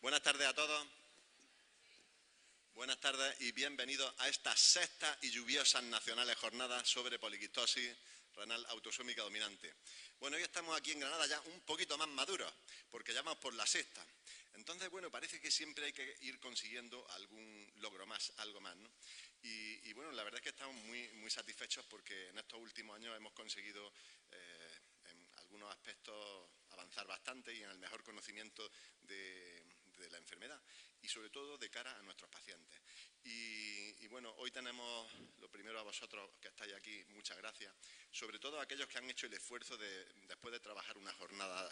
Buenas tardes a todos. Buenas tardes y bienvenidos a estas sextas y lluviosas nacionales jornadas sobre poliquistosis renal autosómica dominante. Bueno, hoy estamos aquí en Granada ya un poquito más maduros, porque ya vamos por la sexta. Entonces, bueno, parece que siempre hay que ir consiguiendo algún logro más, algo más, ¿no? Y bueno, la verdad es que estamos muy satisfechos porque en estos últimos años hemos conseguido en algunos aspectos avanzar bastante y en el mejor conocimiento de la enfermedad y sobre todo de cara a nuestros pacientes. Y bueno, hoy tenemos, lo primero a vosotros que estáis aquí, muchas gracias, sobre todo a aquellos que han hecho el esfuerzo de, después de trabajar una jornada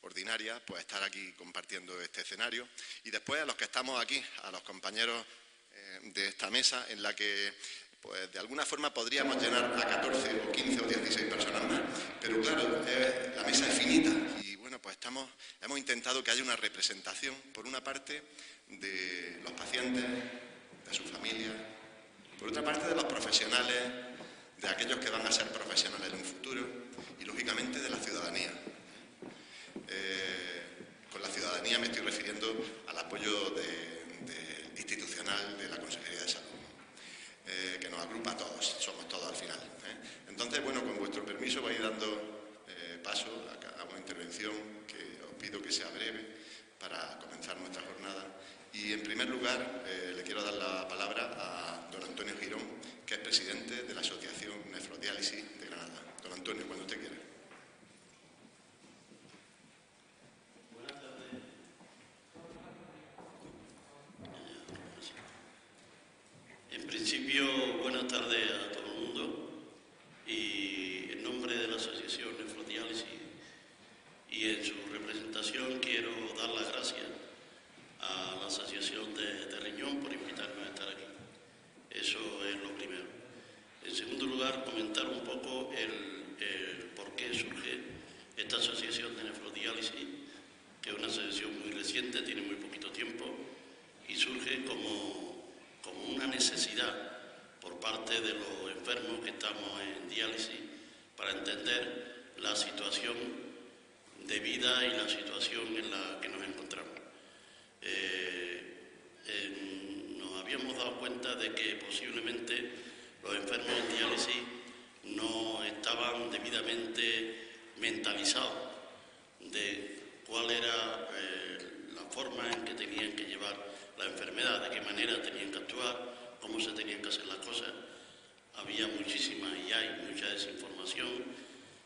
ordinaria, pues estar aquí compartiendo este escenario, y después a los que estamos aquí, a los compañeros de esta mesa, en la que pues de alguna forma podríamos llenar a 14 o 15 o 16 personas más, pero claro, la mesa es finita y bueno, pues hemos intentado que haya una representación, por una parte, de los pacientes, de sus familias, por otra parte de los profesionales, de aquellos que van a ser profesionales en un futuro y lógicamente de la ciudadanía. Con la ciudadanía me estoy refiriendo al apoyo institucional de la Consejería de Salud, que nos agrupa a todos, somos todos al final. Entonces, bueno, con vuestro permiso voy dando paso a una intervención que os pido que sea breve para comenzar nuestra jornada. Y en primer lugar le quiero dar la palabra a don Antonio Girón, que es presidente de la Asociación Nefrodiálisis de Granada. Don Antonio, cuando usted quiera. Buenas tardes. En principio, buenas tardes a todo el mundo y en nombre de la Asociación Nefrodiálisis y en su representación quiero dar las gracias a la Asociación de Riñón por invitarme a estar aquí. Eso es lo primero. En segundo lugar, comentar un poco el por qué surge esta Asociación de Nefrodiálisis, que es una asociación muy reciente, tiene muy poquito tiempo, y surge como una necesidad por parte de los enfermos que estamos en diálisis para entender la situación de vida y la situación en la que nos encontramos. Nos habíamos dado cuenta de que posiblemente los enfermos en diálisis no estaban debidamente mentalizados de cuál era la forma en que tenían que llevar la enfermedad, de qué manera tenían que actuar, cómo se tenían que hacer las cosas. Había muchísima y hay mucha desinformación,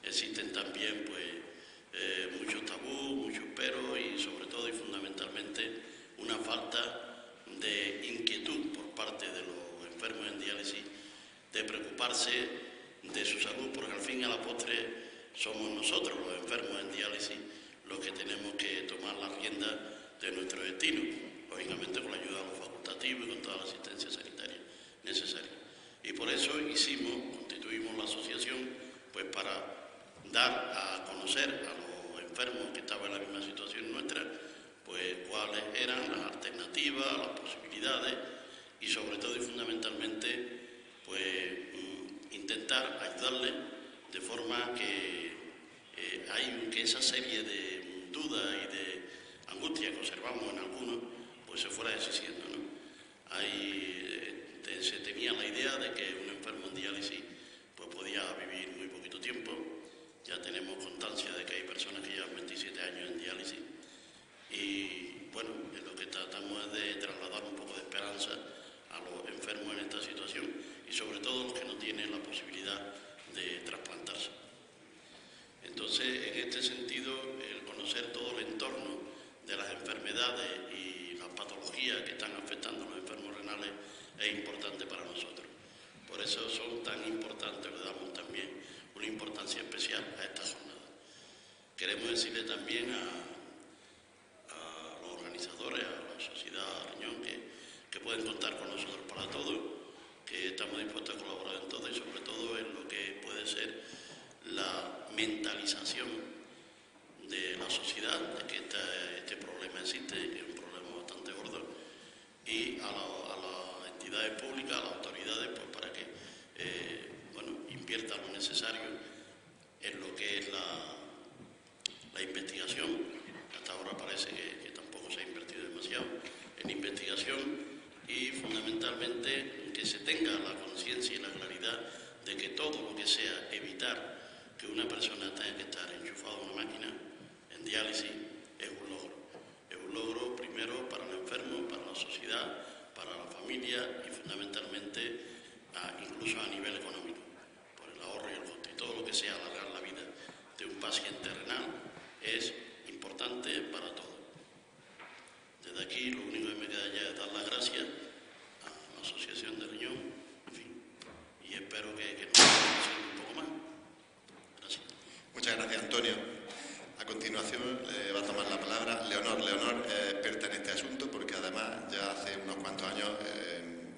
existen también muchos tabús, muchos peros y sobre todo y fundamentalmente una falta de inquietud por parte de los enfermos en diálisis de preocuparse de su salud, porque al fin y a la postre somos nosotros los enfermos en diálisis los que tenemos que tomar la rienda de nuestro destino, lógicamente con la ayuda de los facultativos y con toda la asistencia sanitaria necesaria. Y por eso constituimos la asociación pues para dar a conocer a los enfermos que estaban en la misma situación nuestra, pues cuáles eran las alternativas, las posibilidades y sobre todo y fundamentalmente pues intentar ayudarles de forma que esa serie de dudas y de angustia que observamos en algunos pues se fuera deshaciendo, ¿no? Se tenía la idea de que un enfermo en diálisis pues podía vivir muy poquito tiempo. Ya tenemos constancia de que hay personas que llevan 27 años en diálisis y bueno, lo que tratamos es de trasladar un poco de esperanza a los enfermos en esta situación y sobre todo los que no tienen la posibilidad de trasplantarse. Entonces, en este sentido, el conocer todo el entorno de las enfermedades y las patologías que están afectando a los enfermos renales es importante para nosotros. Por eso son tan importantes, le damos también una importancia especial a esta jornada. Queremos decirle también a los organizadores, a la Sociedad Riñón, que pueden contar con nosotros para todo, que estamos dispuestos a colaborar en todo y sobre todo en lo que puede ser la mentalización de la sociedad de que este problema existe, que es un problema bastante gordo, y a las entidades públicas, a las autoridades, pues para que inviertan lo necesario en lo que es la investigación. Hasta ahora parece que tampoco se ha asociación y fundamentalmente que se tenga la conciencia y la claridad de que todo lo que sea evitar que una persona tenga que estar enchufada a una máquina en diálisis es un logro. Es un logro primero para el enfermo, para la sociedad, para la familia y fundamentalmente incluso a nivel económico, por el ahorro y el coste. Todo lo que sea alargar la vida de un paciente renal es importante para todos. Desde aquí lo único que me queda ya es dar las gracias a la Asociación de Riñón, en fin, y espero que nos conozcan un poco más. Gracias. Muchas gracias, Antonio. A continuación va a tomar la palabra Leonor. Leonor es experta en este asunto porque además ya hace unos cuantos años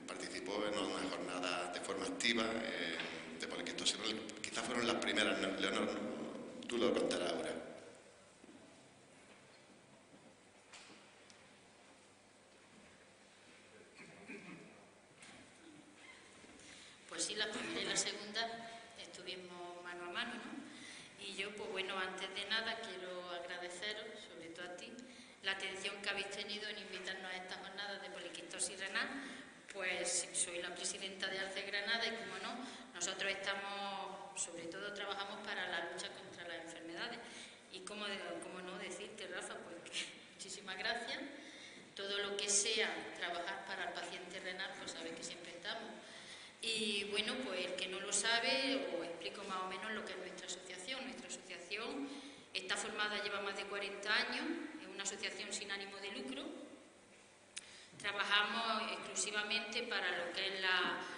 participó en una jornada de forma activa de poliquistosis. Quizás fueron las primeras, ¿no? Leonor, tú lo contarás ahora. Pues sí, la primera y la segunda estuvimos mano a mano, ¿no? Y yo, pues bueno, antes de nada quiero agradeceros, sobre todo a ti, la atención que habéis tenido en invitarnos a estas jornadas de poliquistosis renal. Pues soy la presidenta de ALCE Granada y, como no, nosotros estamos, sobre todo trabajamos para la lucha contra las enfermedades. Y como no decirte, Rafa, pues que muchísimas gracias. Todo lo que sea trabajar para el paciente renal, pues sabes que siempre estamos. Y bueno, pues el que no lo sabe, os explico más o menos lo que es nuestra asociación. Nuestra asociación está formada, lleva más de 40 años, es una asociación sin ánimo de lucro. Trabajamos exclusivamente para lo que es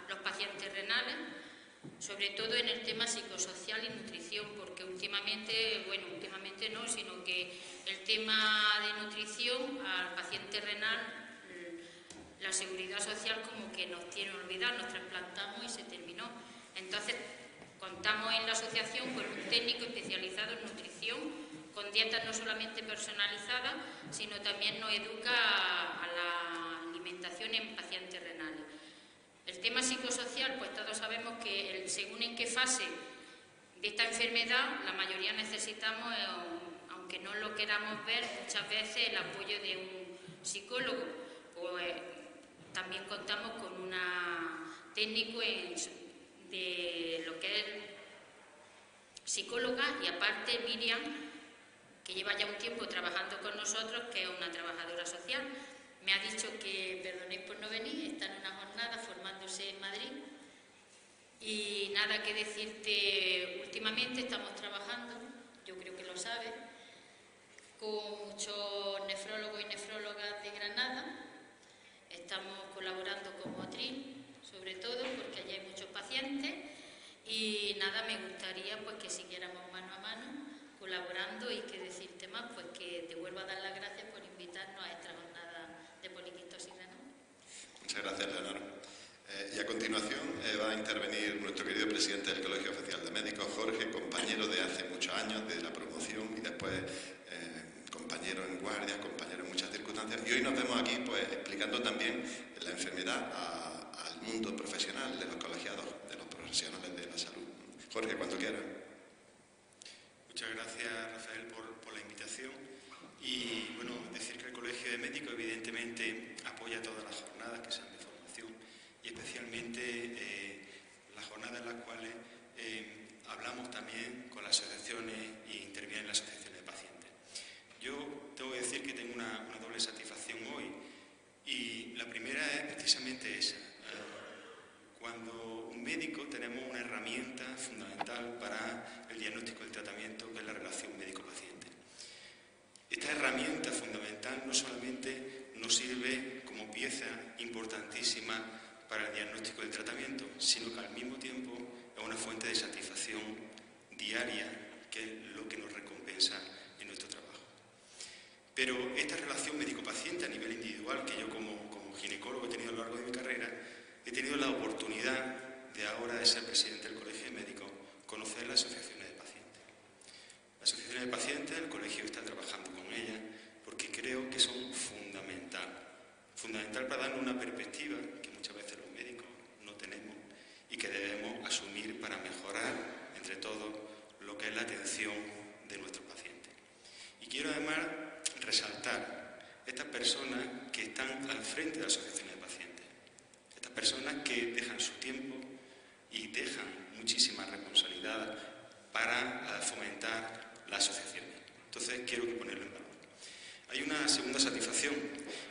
los pacientes renales, sobre todo en el tema psicosocial y nutrición, porque últimamente no, sino que el tema de nutrición al paciente renal, la seguridad social como que nos tiene olvidado, nos trasplantamos y se terminó. Entonces, contamos en la asociación con un técnico especializado en nutrición, con dietas no solamente personalizadas, sino también nos educa a la alimentación en pacientes renales. El tema psicosocial, pues todos sabemos que según en qué fase de esta enfermedad, la mayoría necesitamos, aunque no lo queramos ver, muchas veces el apoyo de un psicólogo. Pues, también contamos con una técnico de lo que es psicóloga y aparte Miriam, que lleva ya un tiempo trabajando con nosotros, que es una trabajadora social. Me ha dicho que perdonéis por no venir, está en una jornada formándose en Madrid. Y nada que decirte, últimamente estamos trabajando, yo creo que lo sabes, con muchos nefrólogos y nefrólogas de Granada. Estamos colaborando con Motril, sobre todo, porque allí hay muchos pacientes. Y nada, me gustaría pues que siguiéramos mano a mano, colaborando, y que decirte más, pues que te vuelvo a dar las gracias por invitarnos a esta jornada de poliquistosis renal. Muchas gracias, Leonor. Y a continuación va a intervenir nuestro querido presidente del Colegio Oficial de Médicos, Jorge, compañero de hace muchos años de la promoción y después compañero en guardias, compañero en muchas circunstancias. Y hoy nos vemos aquí pues explicando también la enfermedad al mundo profesional de los colegiados, de los profesionales de la salud. Jorge, cuando quieras. Muchas gracias, Rafael, por la invitación. Y bueno, decir que el Colegio de Médicos evidentemente apoya todas las jornadas que sean de formación y especialmente las jornadas en las cuales hablamos también con las asociaciones e intervienen las asociaciones de pacientes. Yo tengo que decir que tengo una doble satisfacción hoy, y la primera es precisamente esa. Cuando un médico tenemos una herramienta fundamental para el diagnóstico y el tratamiento, que es la relación médico-paciente. Esta herramienta fundamental no solamente nos sirve como pieza importantísima para el diagnóstico y el tratamiento, sino que al mismo tiempo es una fuente de satisfacción diaria, que es lo que nos recompensa en nuestro trabajo. Pero esta relación médico-paciente a nivel individual, que yo como ginecólogo he tenido a lo largo de mi carrera, he tenido la oportunidad de ahora de ser presidente del Colegio de Médicos, conocer las asociaciones de pacientes. Las asociaciones de pacientes, el colegio está trabajando con ellas, porque creo que son fundamental para darnos una perspectiva que muchas veces los médicos no tenemos y que debemos asumir para mejorar entre todos lo que es la atención de nuestros pacientes. Y quiero además resaltar estas personas que están al frente de las asociaciones de pacientes. Estas personas que dejan su tiempo y dejan muchísima responsabilidad para fomentar la asociación. Entonces, quiero ponerlo en valor. Hay una segunda satisfacción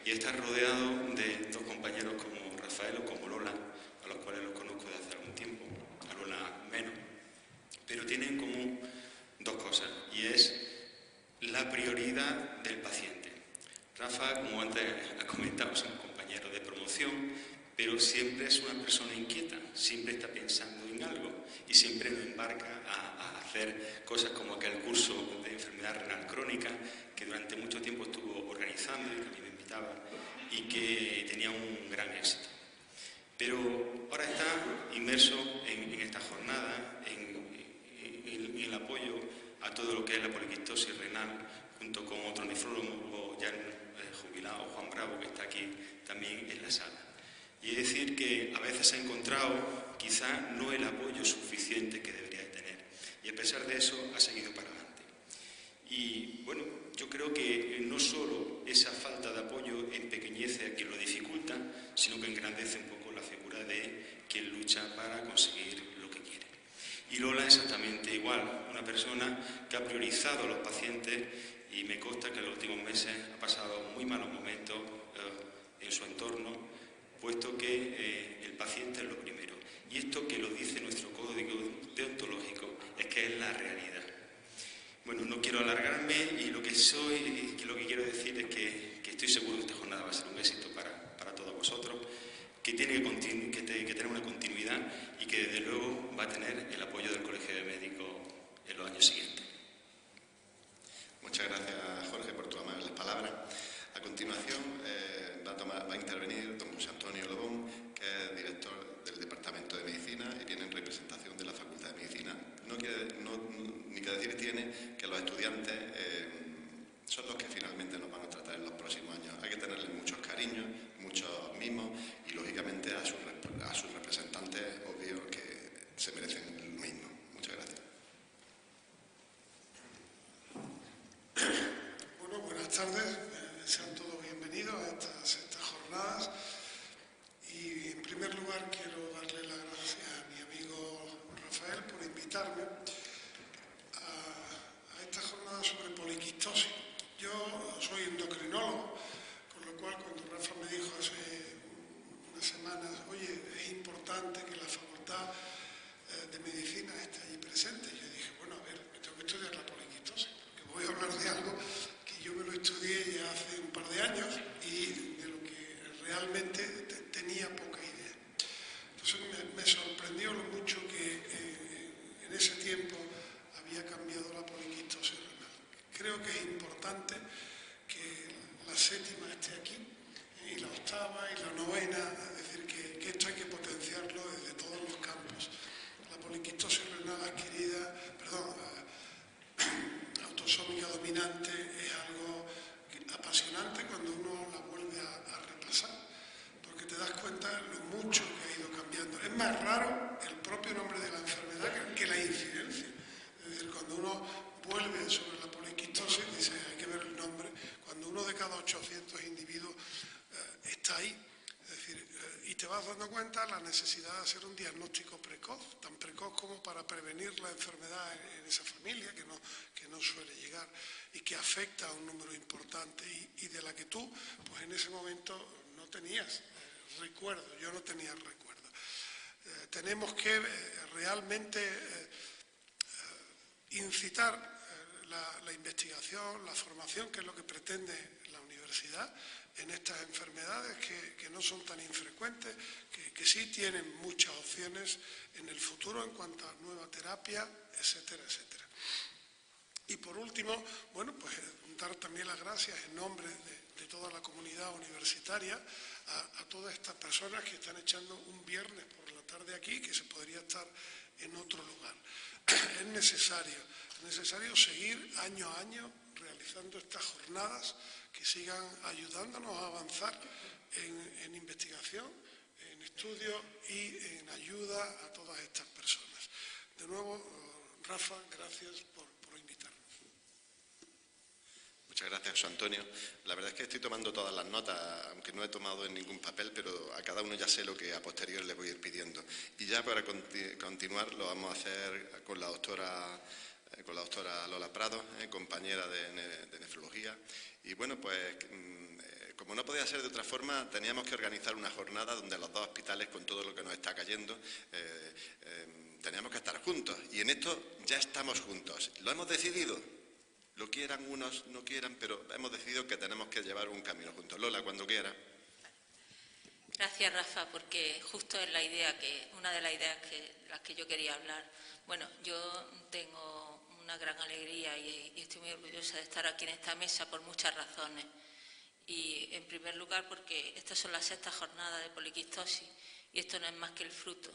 y estar rodeado de dos compañeros como Rafael o como Lola, a los cuales los conozco desde hace algún tiempo, a Lola menos, pero tienen en común dos cosas, y es la prioridad del paciente. Rafa, como antes ha comentado, es un compañero de promoción, pero siempre es una persona inquieta, siempre está pensando en algo y siempre nos embarca a hacer cosas como aquel curso de enfermedad renal crónica que durante mucho tiempo estuvo organizando y que a mí me invitaba y que tenía un gran éxito. Pero ahora está inmerso en esta jornada, en el apoyo a todo lo que es la poliquistosis renal, junto con otro nefrólogo ya jubilado, Juan Bravo, que está aquí también en la sala. Y es decir que a veces ha encontrado quizá no el apoyo suficiente que debería de tener. Y a pesar de eso ha seguido para adelante. Y bueno, yo creo que no solo esa falta de apoyo empequeñece a quien lo dificulta, sino que engrandece un poco la figura de quien lucha para conseguir lo que quiere. Y Lola exactamente igual, una persona que ha priorizado a los pacientes y me consta que en los últimos meses ha pasado muy malos momentos en su entorno, puesto que el paciente es lo primero. Y esto que lo dice nuestro código deontológico es que es la realidad. Bueno, no quiero alargarme y lo que quiero decir es que estoy seguro que esta jornada va a ser un éxito para todos vosotros, que tiene que tener una continuidad y que desde luego va a tener el apoyo del Colegio de Médicos en los años siguientes. Muchas gracias, Jorge, por tus amables palabras. A continuación va a intervenir don José Antonio Lobón, que es director del Departamento de Medicina y viene en representación de la Facultad de Medicina. Ni que decir tiene que los estudiantes son los que finalmente nos van a tratar en los próximos años. Hay que tenerles muchos cariños, muchos mimos y, lógicamente, a sus representantes, obvio que se merecen lo mismo. Muchas gracias. Bueno, buenas tardes. Sean todos bienvenidos a estas sextas jornadas. Y en primer lugar quiero darle las gracias a mi amigo Rafael por invitarme a esta jornada sobre poliquistosis. Yo soy endocrinólogo, con lo cual cuando Rafa me dijo hace unas semanas, oye, es importante que la Facultad de Medicina esté allí presente, yo dije, bueno, a ver, me tengo que estudiar la poliquistosis, porque voy a hablar de algo que yo me lo estudié ya hace un par de años y de lo que realmente tenía poca idea. Entonces me sorprendió lo mucho que en ese tiempo había cambiado la poliquistosis renal. Creo que es importante que la séptima esté aquí y la octava y la novena, es decir, que esto hay que potenciarlo desde todos los campos. La poliquistosis renal autosómica dominante es algo apasionante cuando uno la vuelve a repasar, porque te das cuenta de lo mucho que ha ido cambiando. Es más raro el propio nombre de la enfermedad que la incidencia. Es decir, cuando uno vuelve sobre la poliquistosis, dice, hay que ver el nombre, cuando uno de cada 800 individuos está ahí. Es decir, y te vas dando cuenta de la necesidad de hacer un diagnóstico precoz, tan precoz como para prevenir la enfermedad en esa familia que no suele llegar y que afecta a un número importante y de la que tú, pues en ese momento no tenías recuerdo, yo no tenía recuerdo. Tenemos que realmente incitar la investigación, la formación, que es lo que pretende la universidad, en estas enfermedades que no son tan infrecuentes, que sí tienen muchas opciones en el futuro en cuanto a nueva terapia, etcétera, etcétera. Y por último, bueno, pues dar también las gracias en nombre de toda la comunidad universitaria a todas estas personas que están echando un viernes por la tarde aquí, que se podría estar en otro lugar. Es necesario seguir año a año realizando estas jornadas que sigan ayudándonos a avanzar en investigación, en estudio y en ayuda a todas estas personas. De nuevo, Rafa, gracias por invitarnos. Muchas gracias, José Antonio. La verdad es que estoy tomando todas las notas, aunque no he tomado en ningún papel, pero a cada uno ya sé lo que a posteriori le voy a ir pidiendo. Y ya para continuar lo vamos a hacer con la doctora Lola Prado, compañera de nefrología. Y bueno, pues como no podía ser de otra forma, teníamos que organizar una jornada donde los dos hospitales, con todo lo que nos está cayendo, teníamos que estar juntos. Y en esto ya estamos juntos. ¿Lo hemos decidido? Lo quieran unos, no quieran, pero hemos decidido que tenemos que llevar un camino juntos. Lola, cuando quiera. Gracias, Rafa, porque justo es la idea una de las ideas las que yo quería hablar. Bueno, yo tengo una gran alegría y estoy muy orgullosa de estar aquí en esta mesa por muchas razones. Y en primer lugar porque estas son las 6ª jornadas de poliquistosis y esto no es más que el fruto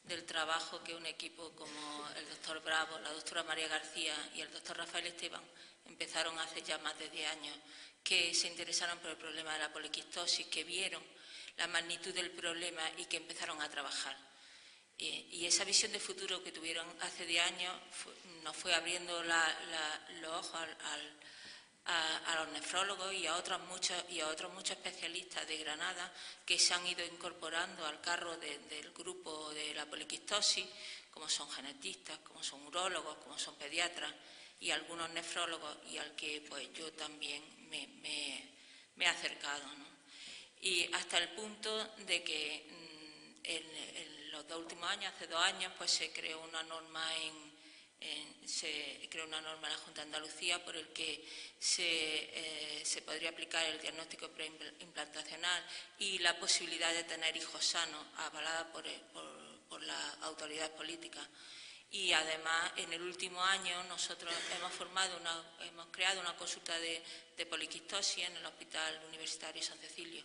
del trabajo que un equipo como el doctor Bravo, la doctora María García y el doctor Rafael Esteban empezaron hace ya más de 10 años, que se interesaron por el problema de la poliquistosis, que vieron la magnitud del problema y que empezaron a trabajar. Y esa visión de futuro que tuvieron hace 10 años nos fue abriendo los ojos a los nefrólogos y a otros muchos especialistas de Granada que se han ido incorporando al carro del grupo de la poliquistosis, como son genetistas, como son urólogos, como son pediatras y algunos nefrólogos, y al que pues yo también me he acercado, ¿no? Y hasta el punto de que en los 2 últimos años, hace 2 años, pues se creó una norma en la Junta de Andalucía por el que se podría aplicar el diagnóstico preimplantacional y la posibilidad de tener hijos sanos, avalada por las autoridades políticas. Y además, en el último año, nosotros hemos creado una consulta de poliquistosis en el Hospital Universitario San Cecilio,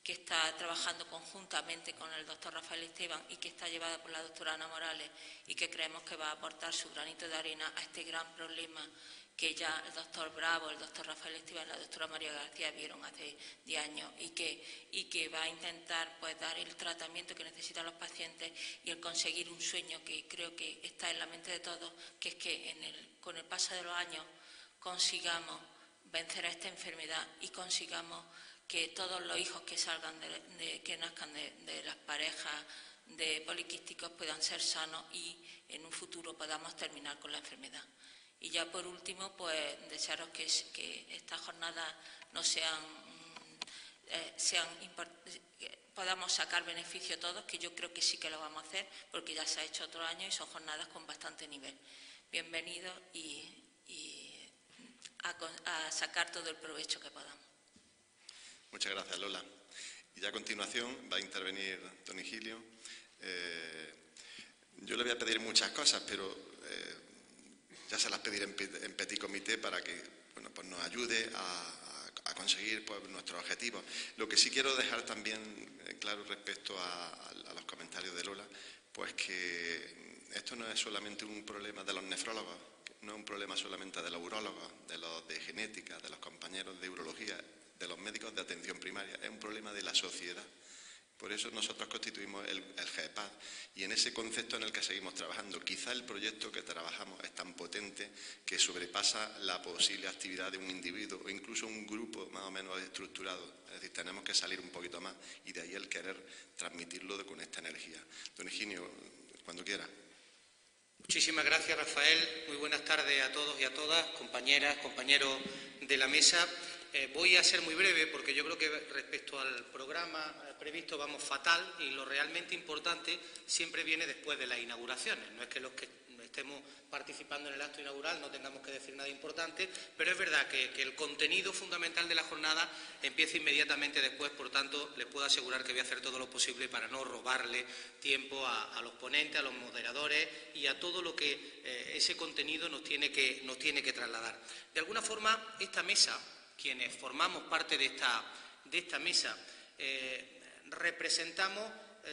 que está trabajando conjuntamente con el doctor Rafael Esteban y que está llevada por la doctora Ana Morales y que creemos que va a aportar su granito de arena a este gran problema que ya el doctor Bravo, el doctor Rafael Esteban y la doctora María García vieron hace 10 años y que va a intentar pues dar el tratamiento que necesitan los pacientes y el conseguir un sueño que creo que está en la mente de todos, que es que con el paso de los años consigamos vencer a esta enfermedad y consigamos que todos los hijos que nazcan de las parejas de poliquísticos puedan ser sanos y en un futuro podamos terminar con la enfermedad. Y ya por último, pues desearos que estas jornadas no podamos sacar beneficio todos, que yo creo que sí que lo vamos a hacer, porque ya se ha hecho otro año y son jornadas con bastante nivel. Bienvenidos y a sacar todo el provecho que podamos. Muchas gracias, Lola. Y ya a continuación va a intervenir don Higilio. Yo le voy a pedir muchas cosas, pero ya se las pediré en petit comité para que pues nos ayude a conseguir pues, nuestros objetivos. Lo que sí quiero dejar también claro respecto a los comentarios de Lola, pues que esto no es solamente un problema de los nefrólogos, no es un problema solamente de los urólogos, de los de genética, de los compañeros de urología, de los médicos de atención primaria, es un problema de la sociedad. Por eso nosotros constituimos el GEPAD y en ese concepto en el que seguimos trabajando. Quizá el proyecto que trabajamos es tan potente que sobrepasa la posible actividad de un individuo o incluso un grupo más o menos estructurado. Es decir, tenemos que salir un poquito más y de ahí el querer transmitirlo con esta energía. Don Higinio, cuando quiera. Muchísimas gracias, Rafael. Muy buenas tardes a todos y a todas, compañeras, compañeros de la mesa. Voy a ser muy breve porque yo creo que respecto al programa previsto vamos fatal y lo realmente importante siempre viene después de las inauguraciones. No es que los que estemos participando en el acto inaugural no tengamos que decir nada importante, pero es verdad que el contenido fundamental de la jornada empieza inmediatamente después, por tanto, les puedo asegurar que voy a hacer todo lo posible para no robarle tiempo a los ponentes, a los moderadores y a todo lo que ese contenido nos tiene que trasladar. De alguna forma, esta mesa, quienes formamos parte de esta mesa, representamos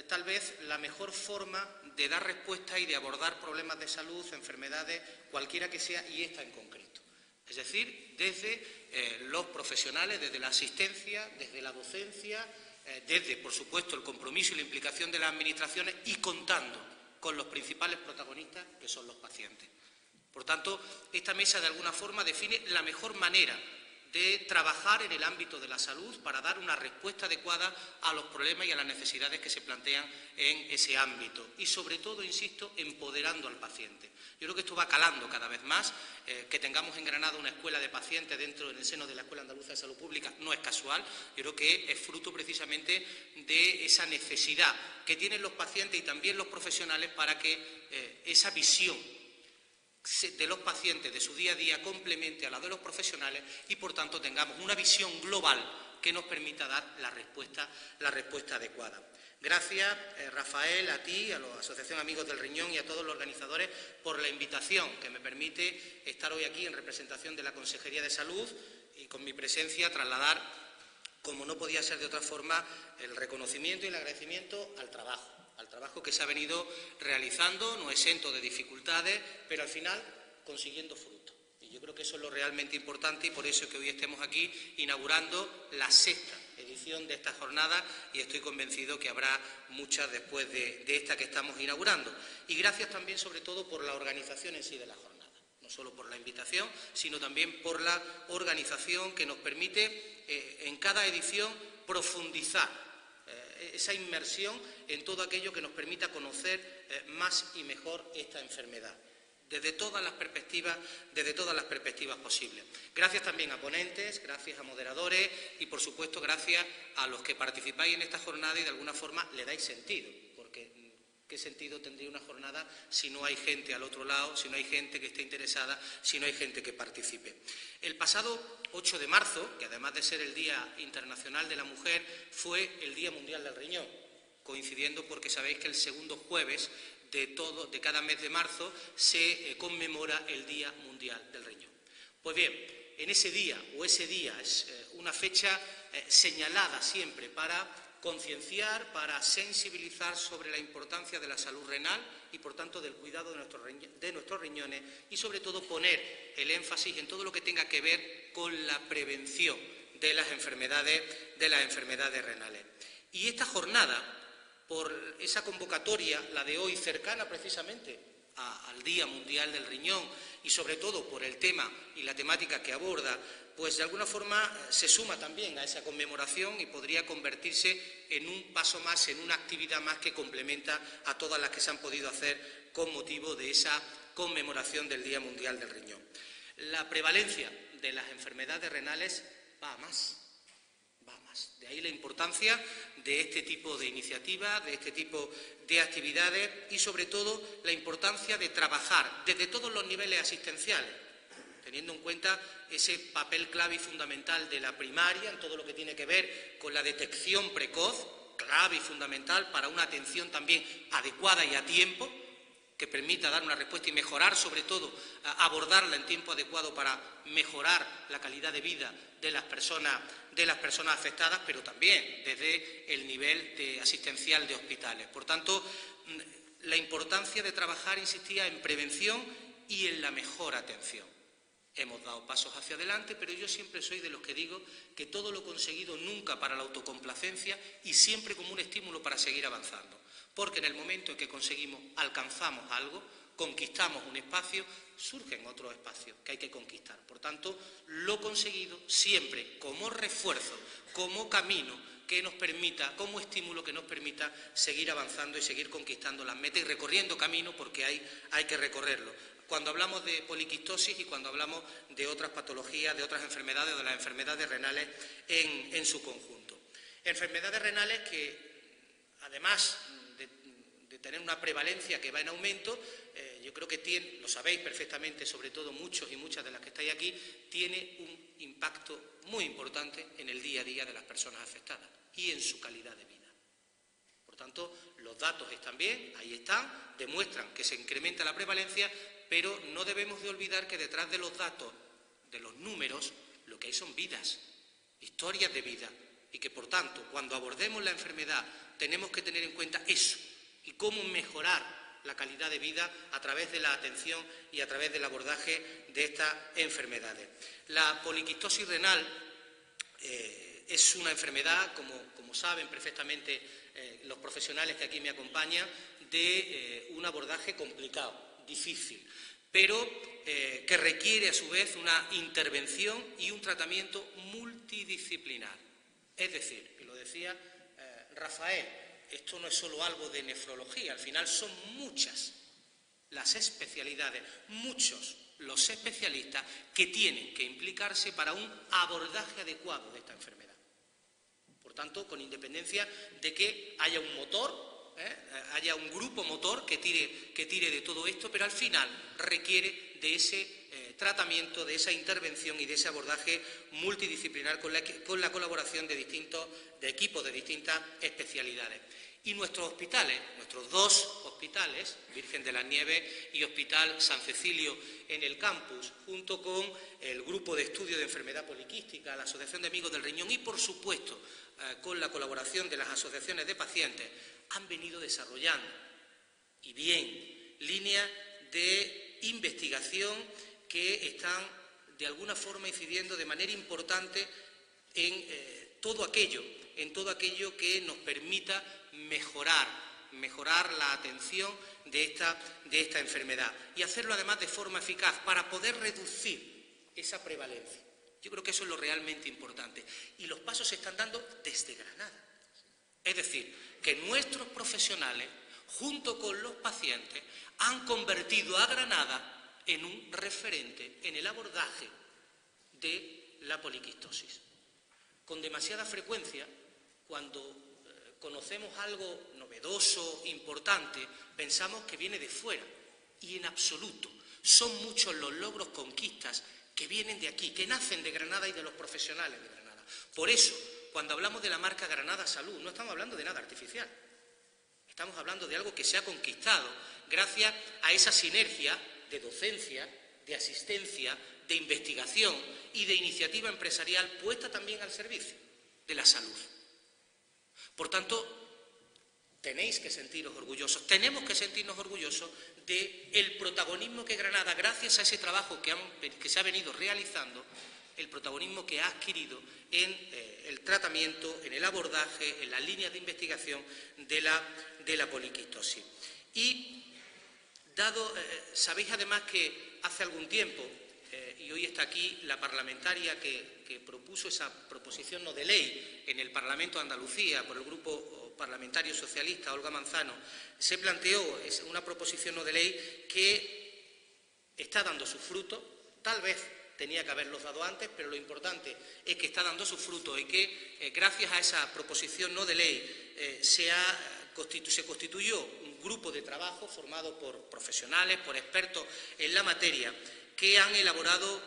tal vez la mejor forma de dar respuesta y de abordar problemas de salud, enfermedades, cualquiera que sea, y esta en concreto. Es decir, desde los profesionales, desde la asistencia, desde la docencia, desde, por supuesto, el compromiso y la implicación de las administraciones y contando con los principales protagonistas, que son los pacientes. Por tanto, esta mesa, de alguna forma, define la mejor manera de trabajar en el ámbito de la salud para dar una respuesta adecuada a los problemas y a las necesidades que se plantean en ese ámbito. Y sobre todo, insisto, empoderando al paciente. Yo creo que esto va calando cada vez más. Que tengamos en Granada una escuela de pacientes dentro, en el seno de la Escuela Andaluza de Salud Pública, no es casual. Yo creo que es fruto precisamente de esa necesidad que tienen los pacientes y también los profesionales para que esa visión de los pacientes de su día a día complemente a la de los profesionales y, por tanto, tengamos una visión global que nos permita dar la respuesta adecuada. Gracias, Rafael, a ti, a la Asociación Amigos del Riñón y a todos los organizadores por la invitación que me permite estar hoy aquí en representación de la Consejería de Salud y con mi presencia trasladar, como no podía ser de otra forma, el reconocimiento y el agradecimiento al trabajo que se ha venido realizando, no exento de dificultades, pero al final consiguiendo fruto. Y yo creo que eso es lo realmente importante y por eso es que hoy estemos aquí inaugurando la 6ª edición de esta jornada y estoy convencido que habrá muchas después de esta que estamos inaugurando. Y gracias también, sobre todo, por la organización en sí de la jornada. No solo por la invitación, sino también por la organización que nos permite en cada edición profundizar esa inmersión en todo aquello que nos permita conocer más y mejor esta enfermedad, desde todas las perspectivas posibles. Gracias también a ponentes, gracias a moderadores y, por supuesto, gracias a los que participáis en esta jornada y de alguna forma le dais sentido, porque ¿qué sentido tendría una jornada si no hay gente al otro lado, si no hay gente que esté interesada, si no hay gente que participe? El pasado 8 de marzo, que además de ser el Día Internacional de la Mujer, fue el Día Mundial del Riñón, coincidiendo porque sabéis que el segundo jueves de cada mes de marzo se conmemora el Día Mundial del Riñón. Pues bien, en ese día es una fecha señalada siempre para concienciar, para sensibilizar sobre la importancia de la salud renal y, por tanto, del cuidado de nuestros riñones y, sobre todo, poner el énfasis en todo lo que tenga que ver con la prevención de las enfermedades renales. Y esta jornada, por esa convocatoria, la de hoy, cercana precisamente al Día Mundial del Riñón y, sobre todo, por el tema y la temática que aborda, pues de alguna forma se suma también a esa conmemoración y podría convertirse en un paso más, en una actividad más que complementa a todas las que se han podido hacer con motivo de esa conmemoración del Día Mundial del Riñón. La prevalencia de las enfermedades renales va a más. De ahí la importancia de este tipo de iniciativas, de este tipo de actividades y, sobre todo, la importancia de trabajar desde todos los niveles asistenciales, teniendo en cuenta ese papel clave y fundamental de la primaria en todo lo que tiene que ver con la detección precoz, clave y fundamental para una atención también adecuada y a tiempo, que permita dar una respuesta y mejorar, sobre todo, abordarla en tiempo adecuado para mejorar la calidad de vida de las personas afectadas, pero también desde el nivel asistencial de hospitales. Por tanto, la importancia de trabajar, insistía, en prevención y en la mejor atención. Hemos dado pasos hacia adelante, pero yo siempre soy de los que digo que todo lo conseguido nunca para la autocomplacencia y siempre como un estímulo para seguir avanzando. Porque en el momento en que alcanzamos algo, conquistamos un espacio, surgen otros espacios que hay que conquistar. Por tanto, lo conseguido siempre como refuerzo, como camino que nos permita, como estímulo que nos permita seguir avanzando y seguir conquistando las metas y recorriendo camino, porque hay que recorrerlo. Cuando hablamos de poliquistosis y cuando hablamos de otras patologías, de otras enfermedades o de las enfermedades renales en su conjunto. Enfermedades renales que, además de tener una prevalencia que va en aumento, yo creo que lo sabéis perfectamente, sobre todo muchos y muchas de las que estáis aquí, tiene un impacto muy importante en el día a día de las personas afectadas y en su calidad de vida. Por tanto, los datos están bien, ahí están, demuestran que se incrementa la prevalencia, pero no debemos de olvidar que detrás de los datos, de los números, lo que hay son vidas, historias de vida, y que, por tanto, cuando abordemos la enfermedad tenemos que tener en cuenta eso y cómo mejorar la calidad de vida a través de la atención y a través del abordaje de estas enfermedades. La poliquistosis renal es una enfermedad, como saben perfectamente los profesionales que aquí me acompañan, de un abordaje complicado, difícil, pero que requiere a su vez una intervención y un tratamiento multidisciplinar. Es decir, y lo decía Rafael, esto no es solo algo de nefrología, al final son muchas las especialidades, muchos los especialistas que tienen que implicarse para un abordaje adecuado de esta enfermedad. Por tanto, con independencia de que haya un motor, haya un grupo motor que tire de todo esto, pero al final requiere de ese tratamiento, de esa intervención y de ese abordaje multidisciplinar con la colaboración de equipos de distintas especialidades. Y nuestros hospitales, nuestros 2 hospitales, Virgen de las Nieves y Hospital San Cecilio en el campus, junto con el Grupo de Estudio de Enfermedad Poliquística, la Asociación de Amigos del Riñón y, por supuesto, con la colaboración de las asociaciones de pacientes, han venido desarrollando, y bien, líneas de investigación que están, de alguna forma, incidiendo de manera importante en todo aquello que nos permita mejorar la atención de esta enfermedad y hacerlo además de forma eficaz para poder reducir esa prevalencia. Yo creo que eso es lo realmente importante y los pasos se están dando desde Granada. Es decir, que nuestros profesionales, junto con los pacientes, han convertido a Granada en un referente en el abordaje de la poliquistosis. Con demasiada frecuencia, cuando conocemos algo novedoso, importante, pensamos que viene de fuera, y en absoluto. Son muchos los logros, conquistas que vienen de aquí, que nacen de Granada y de los profesionales de Granada. Por eso, cuando hablamos de la marca Granada Salud, no estamos hablando de nada artificial. Estamos hablando de algo que se ha conquistado gracias a esa sinergia de docencia, de asistencia, de investigación y de iniciativa empresarial puesta también al servicio de la salud. Por tanto, tenéis que sentiros orgullosos, tenemos que sentirnos orgullosos del protagonismo que Granada, gracias a ese trabajo que se ha venido realizando, el protagonismo que ha adquirido en el tratamiento, en el abordaje, en las líneas de investigación de la poliquistosis. Y sabéis además que hace algún tiempo, y hoy está aquí la parlamentaria que propuso esa proposición no de ley en el Parlamento de Andalucía por el Grupo Parlamentario Socialista, Olga Manzano, se planteó una proposición no de ley que está dando sus frutos. Tal vez tenía que haberlos dado antes, pero lo importante es que está dando sus frutos y que gracias a esa proposición no de ley se constituyó un grupo de trabajo formado por profesionales, por expertos en la materia, que han elaborado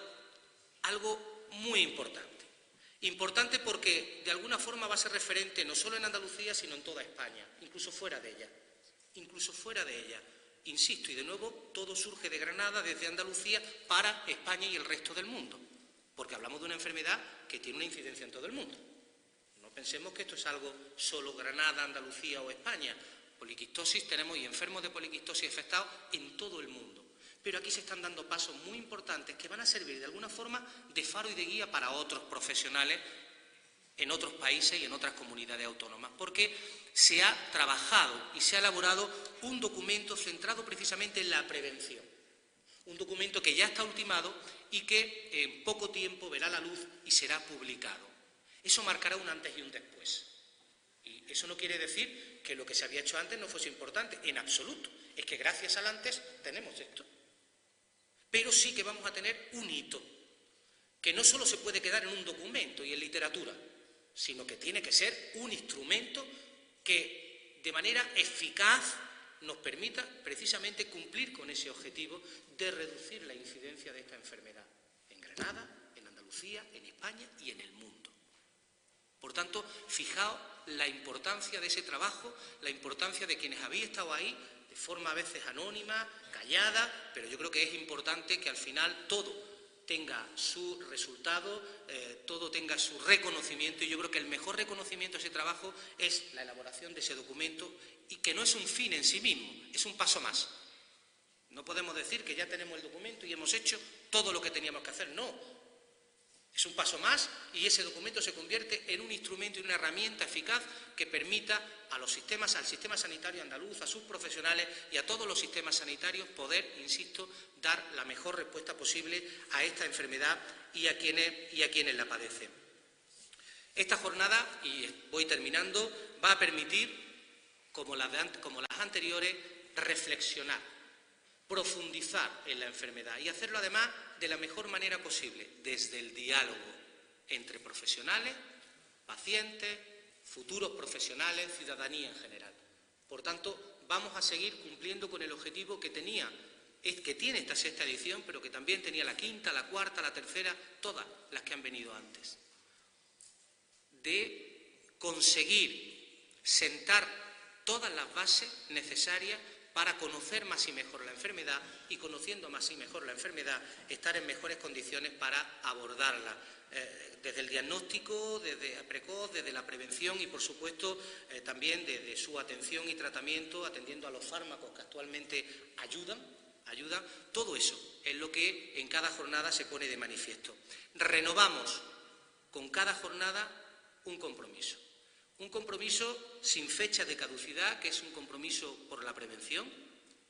algo muy importante. Importante porque de alguna forma va a ser referente no solo en Andalucía, sino en toda España, incluso fuera de ella. Incluso fuera de ella. Insisto, y de nuevo, todo surge de Granada, desde Andalucía, para España y el resto del mundo. Porque hablamos de una enfermedad que tiene una incidencia en todo el mundo. No pensemos que esto es algo solo Granada, Andalucía o España. Poliquistosis tenemos y enfermos de poliquistosis afectados en todo el mundo. Pero aquí se están dando pasos muy importantes que van a servir de alguna forma de faro y de guía para otros profesionales en otros países y en otras comunidades autónomas, porque se ha trabajado y se ha elaborado un documento centrado precisamente en la prevención. Un documento que ya está ultimado y que en poco tiempo verá la luz y será publicado. Eso marcará un antes y un después. Y eso no quiere decir que lo que se había hecho antes no fuese importante, en absoluto. Es que gracias al antes tenemos esto. Pero sí que vamos a tener un hito, que no solo se puede quedar en un documento y en literatura, sino que tiene que ser un instrumento que de manera eficaz nos permita precisamente cumplir con ese objetivo de reducir la incidencia de esta enfermedad en Granada, en Andalucía, en España y en el mundo. Por tanto, fijaos la importancia de ese trabajo, la importancia de quienes habéis estado ahí, de forma a veces anónima, callada, pero yo creo que es importante que al final todo tenga su resultado, todo tenga su reconocimiento, y yo creo que el mejor reconocimiento de ese trabajo es la elaboración de ese documento, y que no es un fin en sí mismo, es un paso más. No podemos decir que ya tenemos el documento y hemos hecho todo lo que teníamos que hacer, no. Es un paso más y ese documento se convierte en un instrumento y una herramienta eficaz que permita al sistema sanitario andaluz, a sus profesionales y a todos los sistemas sanitarios poder, insisto, dar la mejor respuesta posible a esta enfermedad y a quienes la padecen. Esta jornada, y voy terminando, va a permitir, como las anteriores, reflexionar, profundizar en la enfermedad y hacerlo además de la mejor manera posible, desde el diálogo entre profesionales, pacientes, futuros profesionales, ciudadanía en general. Por tanto, vamos a seguir cumpliendo con el objetivo que tiene esta sexta edición, pero que también tenía la quinta, la cuarta, la tercera, todas las que han venido antes, de conseguir sentar todas las bases necesarias para conocer más y mejor la enfermedad y, conociendo más y mejor la enfermedad, estar en mejores condiciones para abordarla, desde el diagnóstico, desde precoz, desde la prevención y, por supuesto, también desde su atención y tratamiento, atendiendo a los fármacos que actualmente ayudan. Todo eso es lo que en cada jornada se pone de manifiesto. Renovamos con cada jornada un compromiso sin fecha de caducidad, que es un compromiso por la prevención,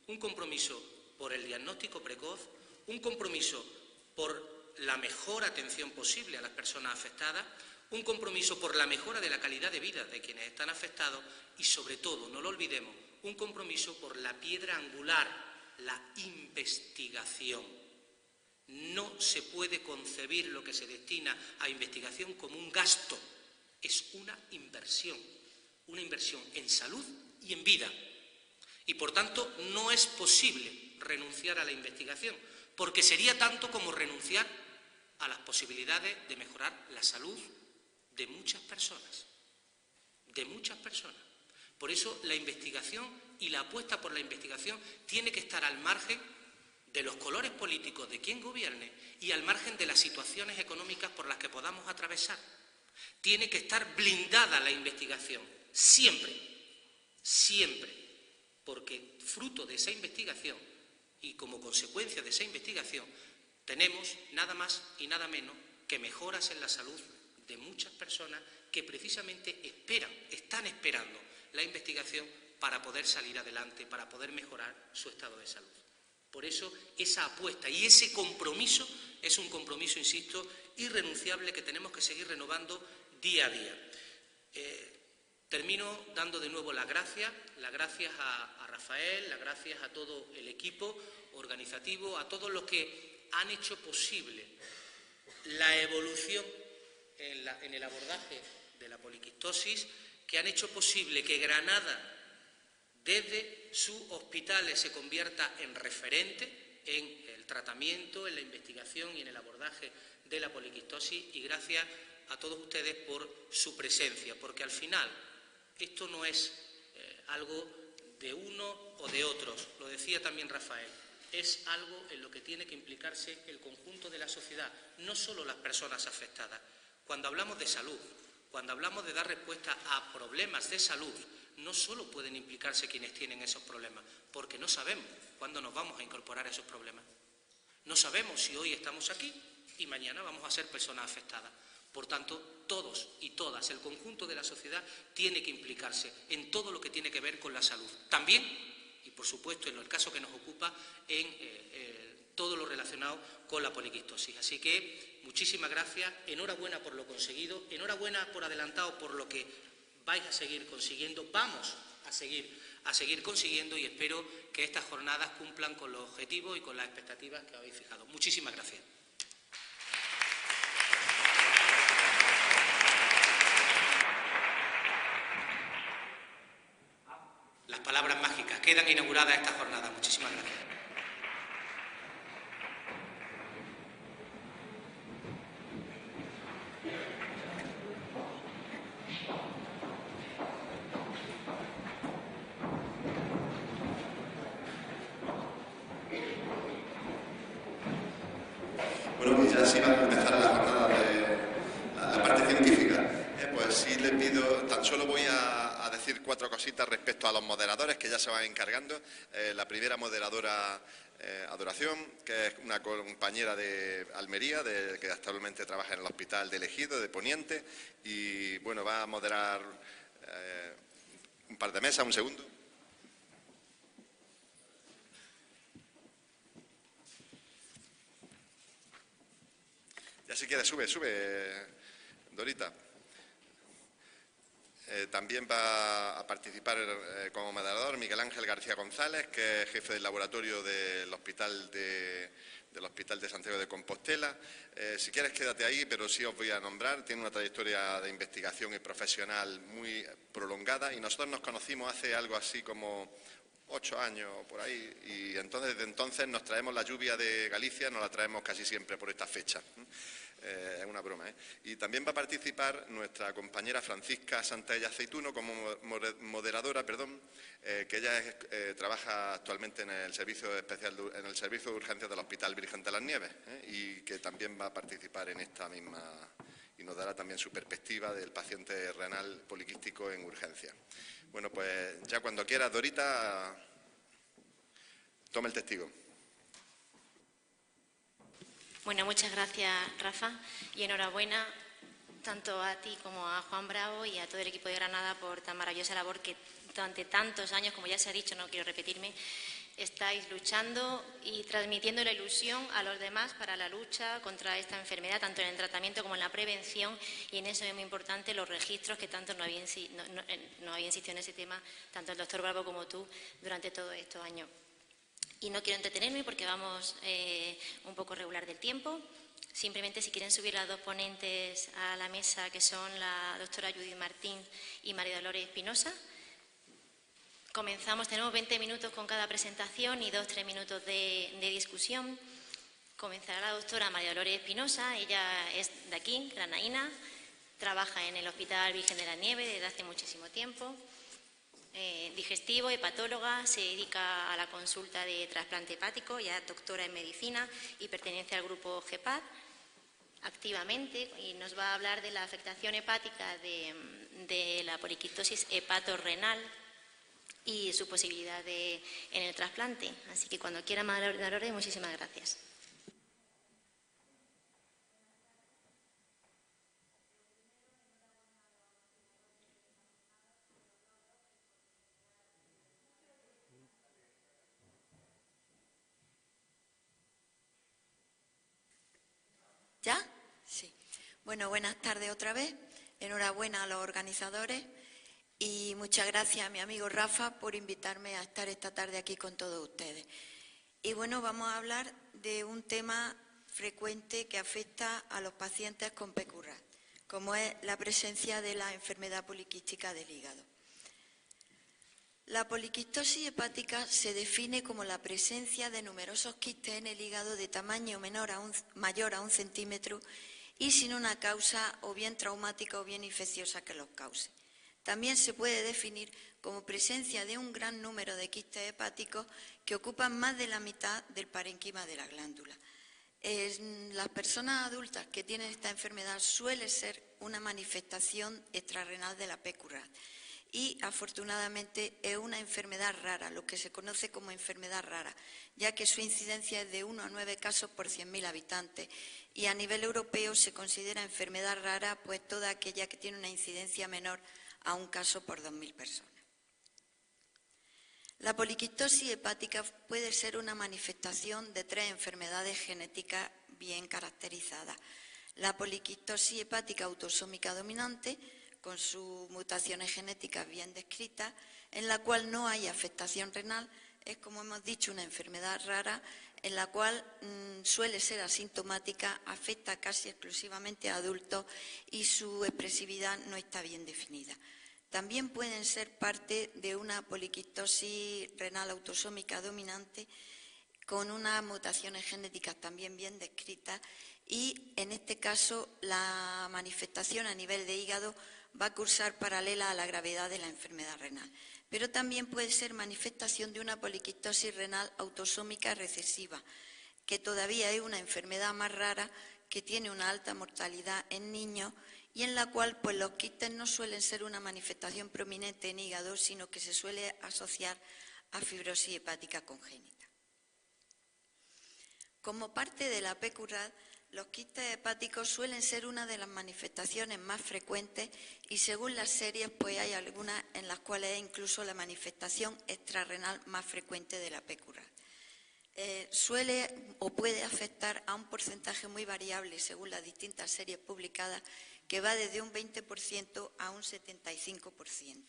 un compromiso por el diagnóstico precoz, un compromiso por la mejor atención posible a las personas afectadas, un compromiso por la mejora de la calidad de vida de quienes están afectados y, sobre todo, no lo olvidemos, un compromiso por la piedra angular, la investigación. No se puede concebir lo que se destina a investigación como un gasto. Es una inversión en salud y en vida. Y, por tanto, no es posible renunciar a la investigación, porque sería tanto como renunciar a las posibilidades de mejorar la salud de muchas personas. Por eso, la investigación y la apuesta por la investigación tiene que estar al margen de los colores políticos de quien gobierne y al margen de las situaciones económicas por las que podamos atravesar. Tiene que estar blindada la investigación, siempre, porque fruto de esa investigación y como consecuencia de esa investigación tenemos nada más y nada menos que mejoras en la salud de muchas personas que precisamente están esperando la investigación para poder salir adelante, para poder mejorar su estado de salud. Por eso, esa apuesta y ese compromiso es un compromiso, insisto, irrenunciable que tenemos que seguir renovando día a día. Termino dando de nuevo las gracias a Rafael, las gracias a todo el equipo organizativo, a todos los que han hecho posible la evolución en el abordaje de la poliquistosis, que han hecho posible que Granada, desde sus hospitales, se convierta en referente en el tratamiento, en la investigación y en el abordaje de la poliquistosis, y gracias a todos ustedes por su presencia, porque al final esto no es algo de uno o de otros, lo decía también Rafael, es algo en lo que tiene que implicarse el conjunto de la sociedad, no solo las personas afectadas. Cuando hablamos de salud, cuando hablamos de dar respuesta a problemas de salud, no solo pueden implicarse quienes tienen esos problemas, porque no sabemos cuándo nos vamos a incorporar a esos problemas. No sabemos si hoy estamos aquí y mañana vamos a ser personas afectadas. Por tanto, todos y todas, el conjunto de la sociedad, tiene que implicarse en todo lo que tiene que ver con la salud. También, y por supuesto en el caso que nos ocupa, en todo lo relacionado con la poliquistosis. Así que muchísimas gracias, enhorabuena por lo conseguido, enhorabuena por adelantado por lo que vais a seguir consiguiendo, vamos a seguir consiguiendo, y espero que estas jornadas cumplan con los objetivos y con las expectativas que habéis fijado. Muchísimas gracias. Las palabras mágicas quedan inauguradas esta jornada. Muchísimas gracias. Bueno, pues ya se va a empezar la jornada de la parte científica. Pues sí le pido, tan solo voy a decir decir 4 cositas respecto a los moderadores que ya se van encargando. La primera moderadora, Adoración, que es una compañera de Almería, que actualmente trabaja en el Hospital de Ejido, de Poniente, y bueno, va a moderar un par de mesas, un segundo. Ya si quieres, sube, Dorita. También va a participar como moderador Miguel Ángel García González, que es jefe del laboratorio del Hospital de Santiago de Compostela. Si quieres, quédate ahí, pero sí os voy a nombrar. Tiene una trayectoria de investigación y profesional muy prolongada, y nosotros nos conocimos hace algo así como 8 años por ahí, y entonces desde entonces nos traemos la lluvia de Galicia, nos la traemos casi siempre por esta fecha. Es una broma, ¿eh? Y también va a participar nuestra compañera Francisca Santaella Aceituno como moderadora, que ella trabaja actualmente en el servicio especial, en el servicio de urgencias del Hospital Virgen de las Nieves, y que también va a participar en esta misma, y nos dará también su perspectiva del paciente renal poliquístico en urgencia. Bueno, pues ya cuando quieras, Dorita, toma el testigo. Bueno, muchas gracias, Rafa, y enhorabuena tanto a ti como a Juan Bravo y a todo el equipo de Granada por tan maravillosa labor que durante tantos años, como ya se ha dicho, no quiero repetirme, estáis luchando y transmitiendo la ilusión a los demás para la lucha contra esta enfermedad, tanto en el tratamiento como en la prevención, y en eso es muy importante los registros que tanto nos había insistido en ese tema, tanto el doctor Bravo como tú, durante todos estos años. Y no quiero entretenerme porque vamos un poco regular del tiempo. Simplemente, si quieren subir las 2 ponentes a la mesa, que son la doctora Judith Martín y María Dolores Espinosa. Comenzamos, tenemos 20 minutos con cada presentación y 2-3 minutos de discusión. Comenzará la doctora María Dolores Espinosa, ella es de aquí, granaína, trabaja en el Hospital Virgen de la Nieves desde hace muchísimo tiempo. Digestivo, hepatóloga, se dedica a la consulta de trasplante hepático, ya es doctora en medicina y pertenece al grupo GEPAD activamente, y nos va a hablar de la afectación hepática de la poliquistosis hepatorrenal y su posibilidad en el trasplante. Así que cuando quiera, María Dolores, muchísimas gracias. ¿Ya? Sí. Bueno, buenas tardes otra vez. Enhorabuena a los organizadores y muchas gracias a mi amigo Rafa por invitarme a estar esta tarde aquí con todos ustedes. Y bueno, vamos a hablar de un tema frecuente que afecta a los pacientes con PQRAT, como es la presencia de la enfermedad poliquística del hígado. La poliquistosis hepática se define como la presencia de numerosos quistes en el hígado de tamaño mayor a 1 centímetro y sin una causa o bien traumática o bien infecciosa que los cause. También se puede definir como presencia de un gran número de quistes hepáticos que ocupan más de la mitad del parénquima de la glándula. En las personas adultas que tienen esta enfermedad suele ser una manifestación extrarrenal de la PQRAT. Y afortunadamente es una enfermedad rara, lo que se conoce como enfermedad rara, ya que su incidencia es de 1 a 9 casos por 100.000 habitantes y a nivel europeo se considera enfermedad rara pues toda aquella que tiene una incidencia menor a 1 caso por 2.000 personas. La poliquistosis hepática puede ser una manifestación de 3 enfermedades genéticas bien caracterizadas. La poliquistosis hepática autosómica dominante, con sus mutaciones genéticas bien descritas, en la cual no hay afectación renal, es, como hemos dicho, una enfermedad rara en la cual suele ser asintomática, afecta casi exclusivamente a adultos y su expresividad no está bien definida. También pueden ser parte de una poliquistosis renal autosómica dominante con unas mutaciones genéticas también bien descritas y, en este caso, la manifestación a nivel de hígado va a cursar paralela a la gravedad de la enfermedad renal. Pero también puede ser manifestación de una poliquistosis renal autosómica recesiva, que todavía es una enfermedad más rara, que tiene una alta mortalidad en niños y en la cual pues, los quistes no suelen ser una manifestación prominente en hígado, sino que se suele asociar a fibrosis hepática congénita. Como parte de la PQRAD, los quistes hepáticos suelen ser una de las manifestaciones más frecuentes y según las series pues hay algunas en las cuales es incluso la manifestación extrarrenal más frecuente de la PQRAD. Suele o puede afectar a un porcentaje muy variable según las distintas series publicadas, que va desde un 20% a un 75%,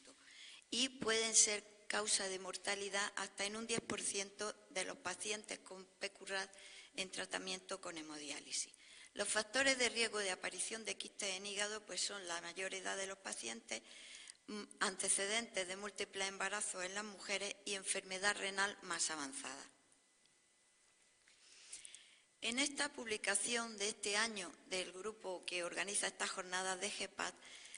y pueden ser causa de mortalidad hasta en un 10% de los pacientes con PQRAD en tratamiento con hemodiálisis. Los factores de riesgo de aparición de quistes en hígado pues son la mayor edad de los pacientes, antecedentes de múltiples embarazos en las mujeres y enfermedad renal más avanzada. En esta publicación de este año del grupo que organiza estas jornadas de GEPAD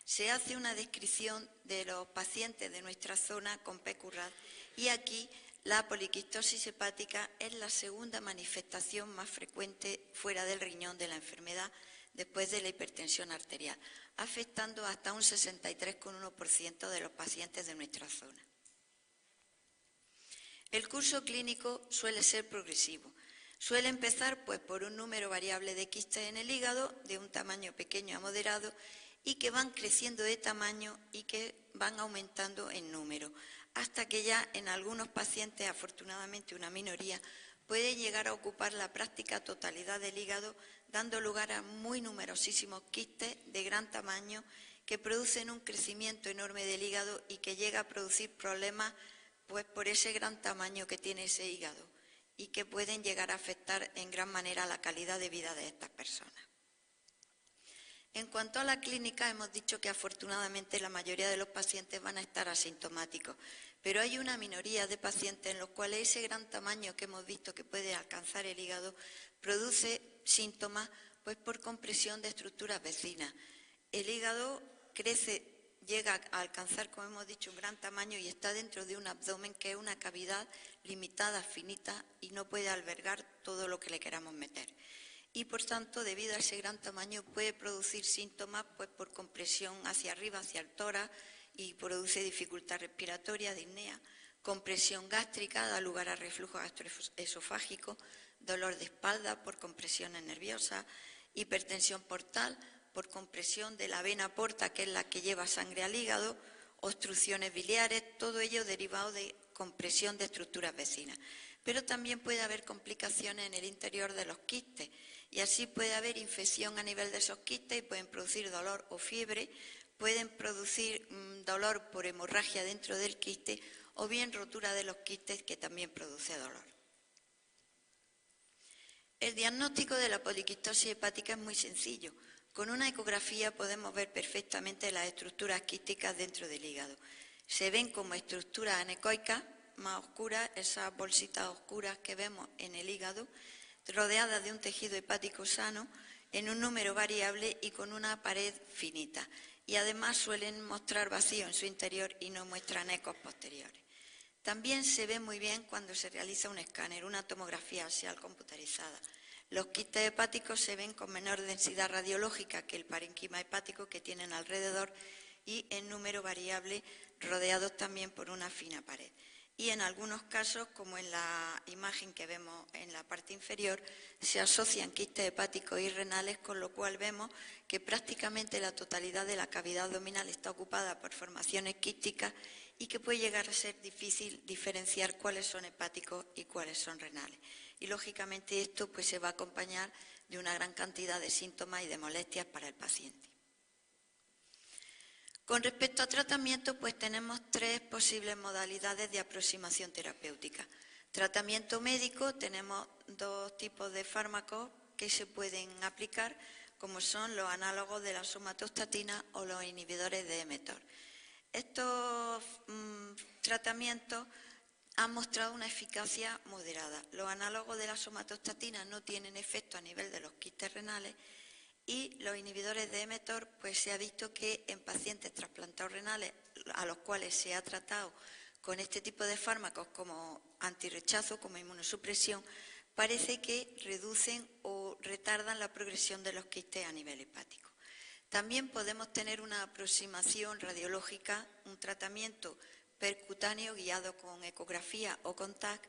se hace una descripción de los pacientes de nuestra zona con PQRAD y aquí la poliquistosis hepática es la segunda manifestación más frecuente fuera del riñón de la enfermedad después de la hipertensión arterial, afectando hasta un 63,1% de los pacientes de nuestra zona. El curso clínico suele ser progresivo. Suele empezar pues, por un número variable de quistes en el hígado, de un tamaño pequeño a moderado, y que van creciendo de tamaño y que van aumentando en número, hasta que ya en algunos pacientes, afortunadamente una minoría, puede llegar a ocupar la práctica totalidad del hígado, dando lugar a muy numerosísimos quistes de gran tamaño que producen un crecimiento enorme del hígado y que llega a producir problemas pues, por ese gran tamaño que tiene ese hígado, y que pueden llegar a afectar en gran manera la calidad de vida de estas personas. En cuanto a la clínica, hemos dicho que afortunadamente la mayoría de los pacientes van a estar asintomáticos, pero hay una minoría de pacientes en los cuales ese gran tamaño que hemos visto que puede alcanzar el hígado produce síntomas pues, por compresión de estructuras vecinas. El hígado crece, llega a alcanzar, como hemos dicho, un gran tamaño y está dentro de un abdomen que es una cavidad limitada, finita, y no puede albergar todo lo que le queramos meter. Y por tanto, debido a ese gran tamaño, puede producir síntomas pues, por compresión hacia arriba, hacia el tórax, y produce dificultad respiratoria, disnea, compresión gástrica, da lugar a reflujo gastroesofágico, dolor de espalda por compresiones nerviosas, hipertensión portal, por compresión de la vena porta, que es la que lleva sangre al hígado, obstrucciones biliares, todo ello derivado de compresión de estructuras vecinas. Pero también puede haber complicaciones en el interior de los quistes y así puede haber infección a nivel de esos quistes y pueden producir dolor o fiebre, pueden producir dolor por hemorragia dentro del quiste o bien rotura de los quistes, que también produce dolor. El diagnóstico de la poliquistosis hepática es muy sencillo. Con una ecografía podemos ver perfectamente las estructuras quísticas dentro del hígado. Se ven como estructuras anecoicas más oscuras, esas bolsitas oscuras que vemos en el hígado, rodeadas de un tejido hepático sano en un número variable y con una pared finita. Y además suelen mostrar vacío en su interior y no muestran ecos posteriores. También se ve muy bien cuando se realiza un escáner, una tomografía axial computarizada. Los quistes hepáticos se ven con menor densidad radiológica que el parénquima hepático que tienen alrededor y en número variable, rodeados también por una fina pared. Y en algunos casos, como en la imagen que vemos en la parte inferior, se asocian quistes hepáticos y renales, con lo cual vemos que prácticamente la totalidad de la cavidad abdominal está ocupada por formaciones quísticas y que puede llegar a ser difícil diferenciar cuáles son hepáticos y cuáles son renales. Y lógicamente esto pues, se va a acompañar de una gran cantidad de síntomas y de molestias para el paciente. Con respecto a tratamiento, pues tenemos tres posibles modalidades de aproximación terapéutica. Tratamiento médico, tenemos dos tipos de fármacos que se pueden aplicar, como son los análogos de la somatostatina o los inhibidores de mTOR. Estos tratamientos han mostrado una eficacia moderada. Los análogos de la somatostatina no tienen efecto a nivel de los quistes renales y los inhibidores de mTOR, pues se ha visto que en pacientes trasplantados renales a los cuales se ha tratado con este tipo de fármacos como antirrechazo, como inmunosupresión, parece que reducen o retardan la progresión de los quistes a nivel hepático. También podemos tener una aproximación radiológica, un tratamiento percutáneo guiado con ecografía o con TAC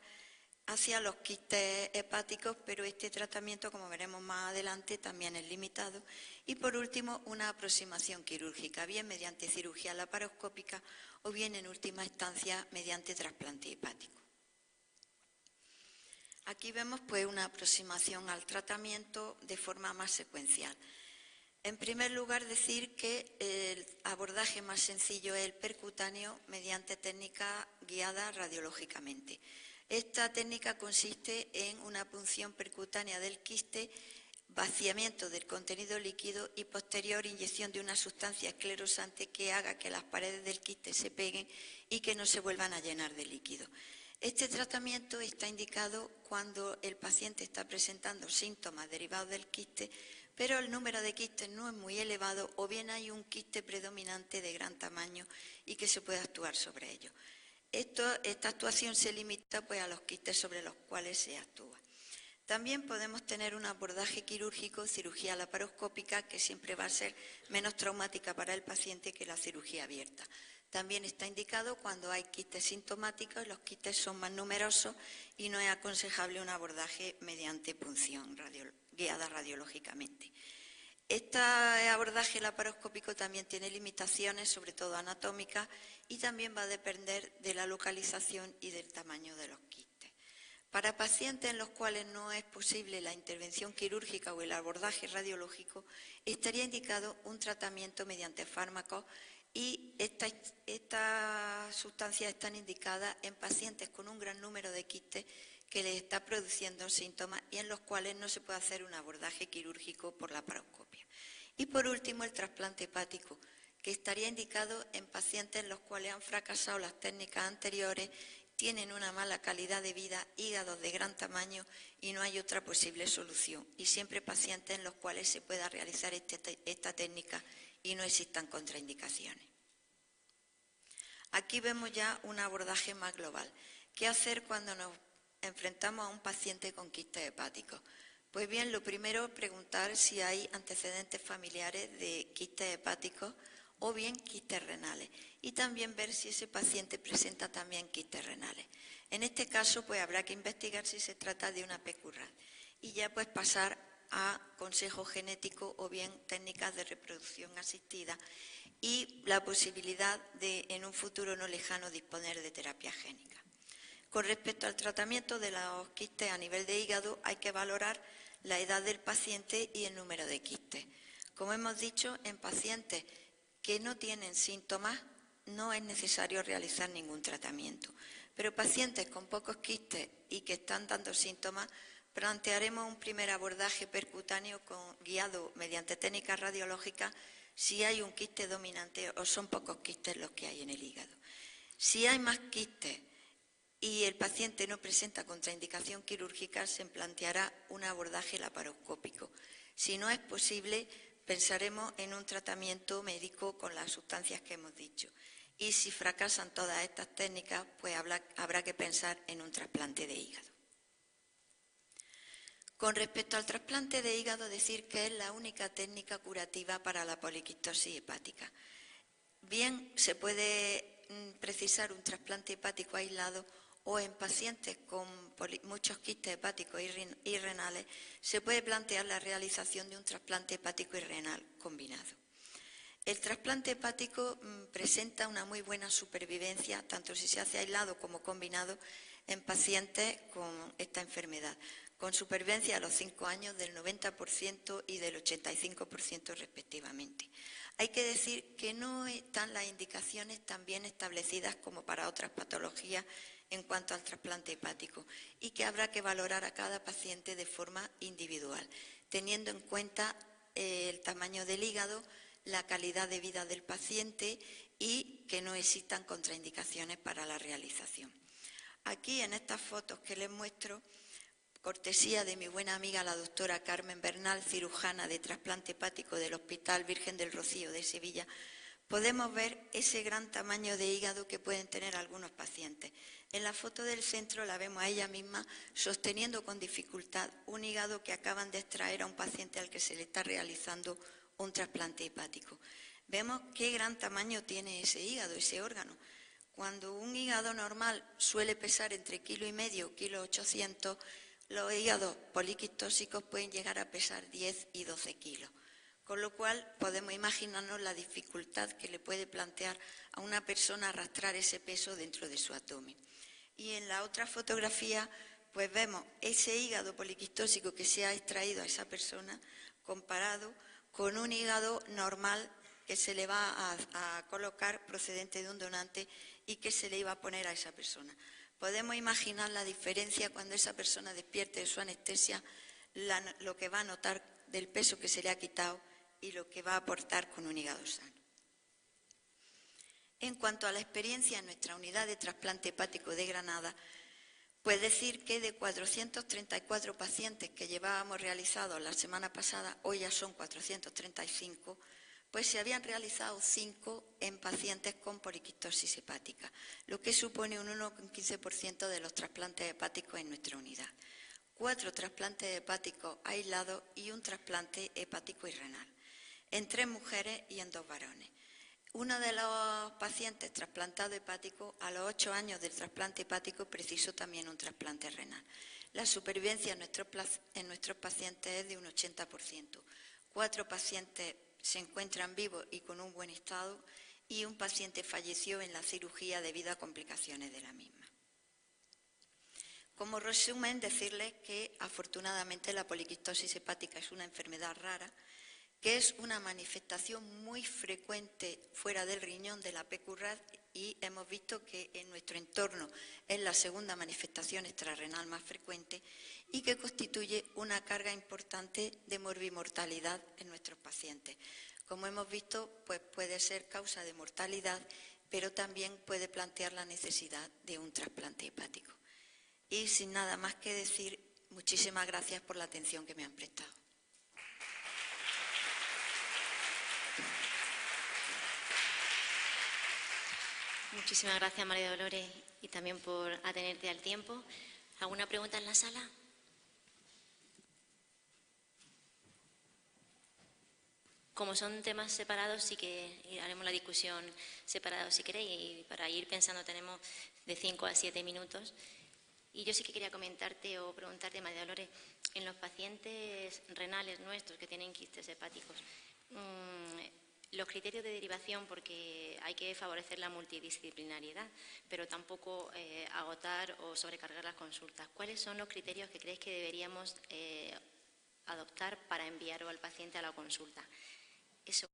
hacia los quistes hepáticos, pero este tratamiento, como veremos más adelante, también es limitado. Y por último, una aproximación quirúrgica, bien mediante cirugía laparoscópica o bien en última instancia mediante trasplante hepático. Aquí vemos pues una aproximación al tratamiento de forma más secuencial. En primer lugar, decir que el abordaje más sencillo es el percutáneo mediante técnica guiada radiológicamente. Esta técnica consiste en una punción percutánea del quiste, vaciamiento del contenido líquido y posterior inyección de una sustancia esclerosante que haga que las paredes del quiste se peguen y que no se vuelvan a llenar de líquido. Este tratamiento está indicado cuando el paciente está presentando síntomas derivados del quiste, pero el número de quistes no es muy elevado o bien hay un quiste predominante de gran tamaño y que se puede actuar sobre ello. Esta actuación se limita pues, a los quistes sobre los cuales se actúa. También podemos tener un abordaje quirúrgico, cirugía laparoscópica, que siempre va a ser menos traumática para el paciente que la cirugía abierta. También está indicado cuando hay quistes sintomáticos, los quistes son más numerosos y no es aconsejable un abordaje mediante punción guiada radiológicamente. Este abordaje laparoscópico también tiene limitaciones, sobre todo anatómicas, y también va a depender de la localización y del tamaño de los quistes. Para pacientes en los cuales no es posible la intervención quirúrgica o el abordaje radiológico, estaría indicado un tratamiento mediante fármacos y estas sustancias están indicadas en pacientes con un gran número de quistes que les está produciendo síntomas y en los cuales no se puede hacer un abordaje quirúrgico por laparoscopia. Y por último, el trasplante hepático, que estaría indicado en pacientes en los cuales han fracasado las técnicas anteriores, tienen una mala calidad de vida, hígados de gran tamaño y no hay otra posible solución. Y siempre pacientes en los cuales se pueda realizar esta técnica y no existan contraindicaciones. Aquí vemos ya un abordaje más global. ¿Qué hacer cuando nos enfrentamos a un paciente con quistes hepáticos? Pues bien, lo primero, preguntar si hay antecedentes familiares de quistes hepáticos o bien quistes renales y también ver si ese paciente presenta también quistes renales. En este caso, pues habrá que investigar si se trata de una PQRAD y ya pues pasar a consejo genético o bien técnicas de reproducción asistida y la posibilidad de, en un futuro no lejano, disponer de terapia génica. Con respecto al tratamiento de los quistes a nivel de hígado, hay que valorar la edad del paciente y el número de quistes. Como hemos dicho, en pacientes que no tienen síntomas no es necesario realizar ningún tratamiento, pero pacientes con pocos quistes y que están dando síntomas, plantearemos un primer abordaje percutáneo guiado mediante técnicas radiológicas si hay un quiste dominante o son pocos quistes los que hay en el hígado. Si hay más quistes y el paciente no presenta contraindicación quirúrgica, se planteará un abordaje laparoscópico. Si no es posible, pensaremos en un tratamiento médico con las sustancias que hemos dicho. Y si fracasan todas estas técnicas, pues habrá que pensar en un trasplante de hígado. Con respecto al trasplante de hígado, decir que es la única técnica curativa para la poliquistosis hepática. Bien, se puede precisar un trasplante hepático aislado o en pacientes con muchos quistes hepáticos y renales se puede plantear la realización de un trasplante hepático y renal combinado. El trasplante hepático presenta una muy buena supervivencia, tanto si se hace aislado como combinado, en pacientes con esta enfermedad, con supervivencia a los 5 años del 90% y del 85% respectivamente. Hay que decir que no están las indicaciones tan bien establecidas como para otras patologías en cuanto al trasplante hepático y que habrá que valorar a cada paciente de forma individual, teniendo en cuenta el tamaño del hígado, la calidad de vida del paciente y que no existan contraindicaciones para la realización. Aquí en estas fotos que les muestro, cortesía de mi buena amiga la doctora Carmen Bernal, cirujana de trasplante hepático del Hospital Virgen del Rocío de Sevilla, podemos ver ese gran tamaño de hígado que pueden tener algunos pacientes. En la foto del centro la vemos a ella misma sosteniendo con dificultad un hígado que acaban de extraer a un paciente al que se le está realizando un trasplante hepático. Vemos qué gran tamaño tiene ese hígado, ese órgano. Cuando un hígado normal suele pesar entre 1,5 kg, 1,8 kg, los hígados poliquistóxicos pueden llegar a pesar 10 y 12 kilos. Con lo cual podemos imaginarnos la dificultad que le puede plantear a una persona arrastrar ese peso dentro de su abdomen. Y en la otra fotografía pues vemos ese hígado poliquistóxico que se ha extraído a esa persona comparado con un hígado normal que se le va a colocar procedente de un donante y que se le iba a poner a esa persona. Podemos imaginar la diferencia cuando esa persona despierte de su anestesia, lo que va a notar del peso que se le ha quitado y lo que va a aportar con un hígado sano. En cuanto a la experiencia en nuestra unidad de trasplante hepático de Granada, pues decir que de 434 pacientes que llevábamos realizados la semana pasada, hoy ya son 435, pues se habían realizado 5 en pacientes con poliquistosis hepática, lo que supone un 1,15% de los trasplantes hepáticos en nuestra unidad. 4 trasplantes hepáticos aislados y un trasplante hepático y renal, en 3 mujeres y en 2 varones. Uno de los pacientes trasplantado hepático, a los 8 años del trasplante hepático, precisó también un trasplante renal. La supervivencia en nuestros pacientes es de un 80%. 4 pacientes se encuentran vivos y con un buen estado y un paciente falleció en la cirugía debido a complicaciones de la misma. Como resumen, decirles que afortunadamente la poliquistosis hepática es una enfermedad rara, que es una manifestación muy frecuente fuera del riñón de la PQRAD y hemos visto que en nuestro entorno es la segunda manifestación extrarrenal más frecuente y que constituye una carga importante de morbimortalidad en nuestros pacientes. Como hemos visto, pues puede ser causa de mortalidad, pero también puede plantear la necesidad de un trasplante hepático. Y sin nada más que decir, muchísimas gracias por la atención que me han prestado. Muchísimas gracias, María Dolores, y también por atenerte al tiempo. ¿Alguna pregunta en la sala? Como son temas separados, sí que haremos la discusión separada si queréis, y para ir pensando tenemos de 5 a 7 minutos. Y yo sí que quería comentarte o preguntarte, María Dolores, en los pacientes renales nuestros que tienen quistes hepáticos, los criterios de derivación, porque hay que favorecer la multidisciplinariedad, pero tampoco agotar o sobrecargar las consultas. ¿Cuáles son los criterios que creéis que deberíamos adoptar para enviar al paciente a la consulta? Eso.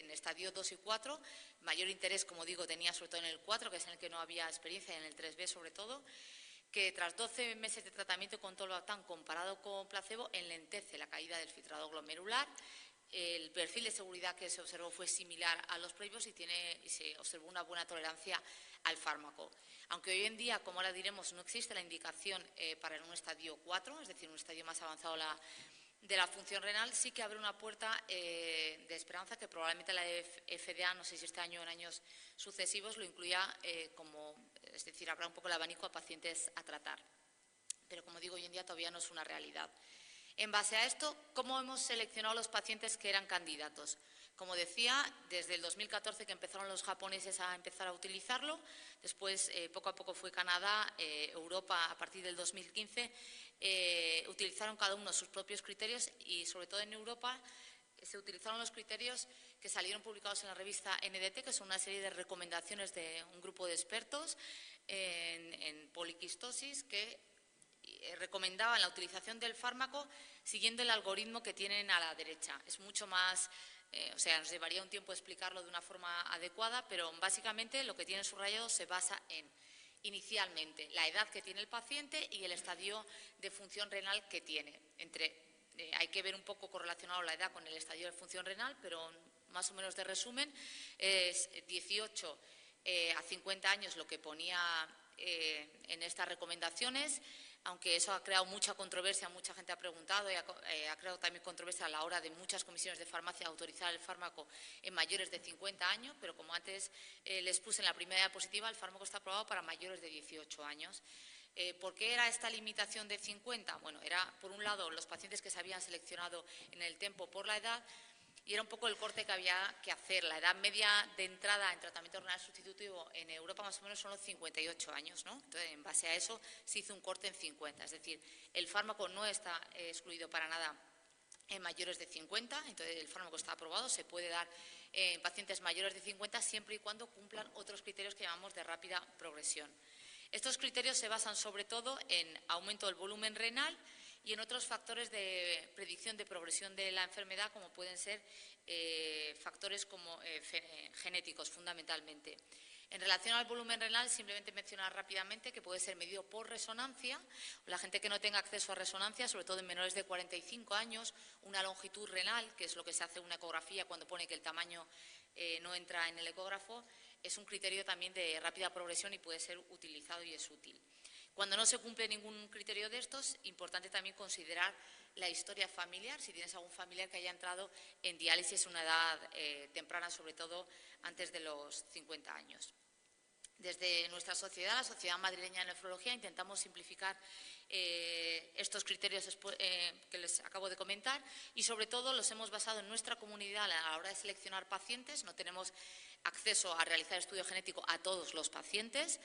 en estadio 2 y 4. Mayor interés, como digo, tenía sobre todo en el 4, que es en el que no había experiencia, y en el 3B sobre todo, que tras 12 meses de tratamiento con tolvaptan comparado con placebo enlentece la caída del filtrado glomerular. El perfil de seguridad que se observó fue similar a los previos y se observó una buena tolerancia al fármaco. Aunque hoy en día, como ahora diremos, no existe la indicación para un estadio 4, es decir, un estadio más avanzado de la función renal, sí que abre una puerta de esperanza que probablemente la FDA, no sé si este año o en años sucesivos, lo incluya es decir, habrá un poco el abanico a pacientes a tratar. Pero, como digo, hoy en día todavía no es una realidad. En base a esto, ¿cómo hemos seleccionado los pacientes que eran candidatos? Como decía, desde el 2014 que empezaron los japoneses a empezar a utilizarlo, después poco a poco fue Canadá, Europa a partir del 2015, utilizaron cada uno sus propios criterios y sobre todo en Europa se utilizaron los criterios que salieron publicados en la revista NDT, que son una serie de recomendaciones de un grupo de expertos en poliquistosis que recomendaban la utilización del fármaco siguiendo el algoritmo que tienen a la derecha. Es mucho más, nos llevaría un tiempo explicarlo de una forma adecuada, pero básicamente lo que tiene subrayado se basa en, inicialmente, la edad que tiene el paciente y el estadio de función renal que tiene. Hay que ver un poco correlacionado la edad con el estadio de función renal, pero más o menos de resumen, es 18 a 50 años lo que ponía en estas recomendaciones, aunque eso ha creado mucha controversia, mucha gente ha preguntado y ha creado también controversia a la hora de muchas comisiones de farmacia autorizar el fármaco en mayores de 50 años, pero como antes les puse en la primera diapositiva, el fármaco está aprobado para mayores de 18 años. ¿Por qué era esta limitación de 50? Bueno, era por un lado los pacientes que se habían seleccionado en el tiempo por la edad, y era un poco el corte que había que hacer. La edad media de entrada en tratamiento renal sustitutivo en Europa más o menos son los 58 años, ¿no? Entonces, en base a eso se hizo un corte en 50. Es decir, el fármaco no está excluido para nada en mayores de 50, entonces el fármaco está aprobado, se puede dar en pacientes mayores de 50 siempre y cuando cumplan otros criterios que llamamos de rápida progresión. Estos criterios se basan sobre todo en aumento del volumen renal y en otros factores de predicción de progresión de la enfermedad, como pueden ser factores como genéticos, fundamentalmente. En relación al volumen renal, simplemente mencionar rápidamente que puede ser medido por resonancia. La gente que no tenga acceso a resonancia, sobre todo en menores de 45 años, una longitud renal, que es lo que se hace en una ecografía cuando pone que el tamaño no entra en el ecógrafo, es un criterio también de rápida progresión y puede ser utilizado y es útil. Cuando no se cumple ningún criterio de estos, importante también considerar la historia familiar, si tienes algún familiar que haya entrado en diálisis a una edad temprana, sobre todo antes de los 50 años. Desde nuestra sociedad, la Sociedad Madrileña de Nefrología, intentamos simplificar estos criterios que les acabo de comentar y, sobre todo, los hemos basado en nuestra comunidad a la hora de seleccionar pacientes. No tenemos acceso a realizar estudio genético a todos los pacientes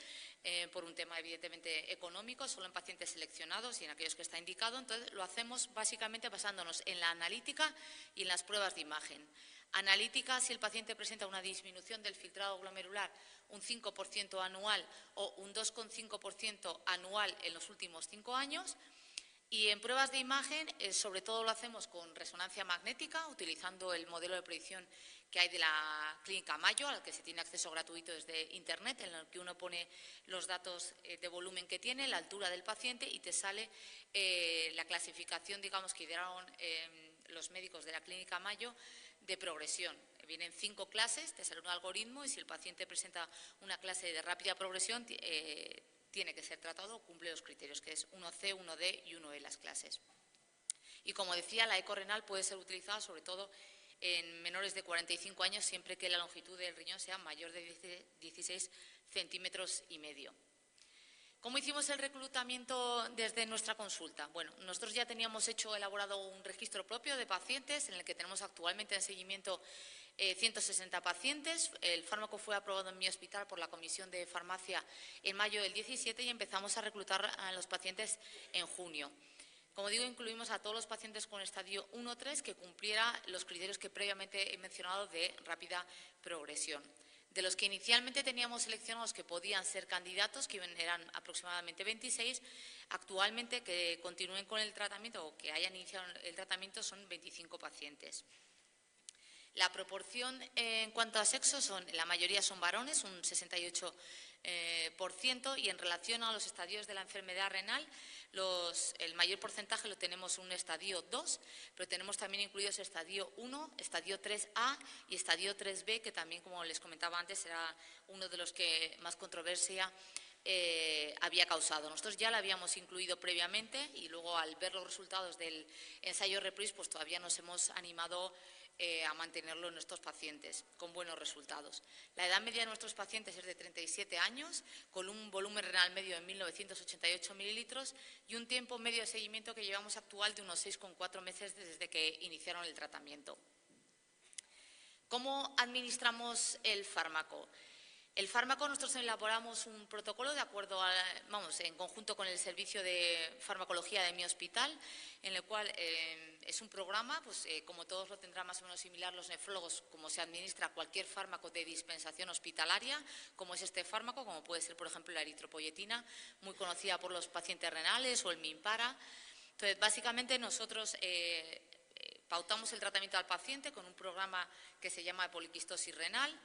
por un tema evidentemente económico, solo en pacientes seleccionados y en aquellos que está indicado. Entonces, lo hacemos básicamente basándonos en la analítica y en las pruebas de imagen. Analítica, si el paciente presenta una disminución del filtrado glomerular un 5% anual o un 2,5% anual en los últimos 5 años. Y en pruebas de imagen, sobre todo lo hacemos con resonancia magnética, utilizando el modelo de predicción que hay de la Clínica Mayo, al que se tiene acceso gratuito desde Internet, en el que uno pone los datos de volumen que tiene, la altura del paciente y te sale la clasificación, digamos, que idearon los médicos de la Clínica Mayo de progresión. Vienen 5 clases, te sale un algoritmo y si el paciente presenta una clase de rápida progresión, tiene que ser tratado o cumple los criterios, que es 1C, 1D y 1E las clases. Y como decía, la eco renal puede ser utilizada sobre todo en menores de 45 años, siempre que la longitud del riñón sea mayor de 16 centímetros y medio. ¿Cómo hicimos el reclutamiento desde nuestra consulta? Bueno, nosotros ya teníamos elaborado un registro propio de pacientes en el que tenemos actualmente en seguimiento 160 pacientes. El fármaco fue aprobado en mi hospital por la Comisión de Farmacia en mayo del 17 y empezamos a reclutar a los pacientes en junio. Como digo, incluimos a todos los pacientes con estadio 1-3 que cumpliera los criterios que previamente he mencionado de rápida progresión. De los que inicialmente teníamos seleccionados que podían ser candidatos, que eran aproximadamente 26, actualmente que continúen con el tratamiento o que hayan iniciado el tratamiento son 25 pacientes. La proporción en cuanto a sexo, la mayoría son varones, un 68%, y en relación a los estadios de la enfermedad renal, el mayor porcentaje lo tenemos en un estadio 2, pero tenemos también incluidos estadio 1, estadio 3A y estadio 3B, que también, como les comentaba antes, era uno de los que más controversia había causado. Nosotros ya lo habíamos incluido previamente y luego, al ver los resultados del ensayo REPRISE, pues todavía nos hemos animado a mantenerlo en nuestros pacientes con buenos resultados. La edad media de nuestros pacientes es de 37 años, con un volumen renal medio de 1.988 mililitros y un tiempo medio de seguimiento que llevamos actual de unos 6,4 meses desde que iniciaron el tratamiento. ¿Cómo administramos el fármaco? El fármaco, nosotros elaboramos un protocolo de acuerdo en conjunto con el servicio de farmacología de mi hospital, en el cual es un programa, pues como todos lo tendrán más o menos similar los nefrólogos, como se administra cualquier fármaco de dispensación hospitalaria, como es este fármaco, como puede ser, por ejemplo, la eritropoyetina, muy conocida por los pacientes renales, o el Mimpara. Entonces, básicamente nosotros pautamos el tratamiento al paciente con un programa que se llama poliquistosis renal.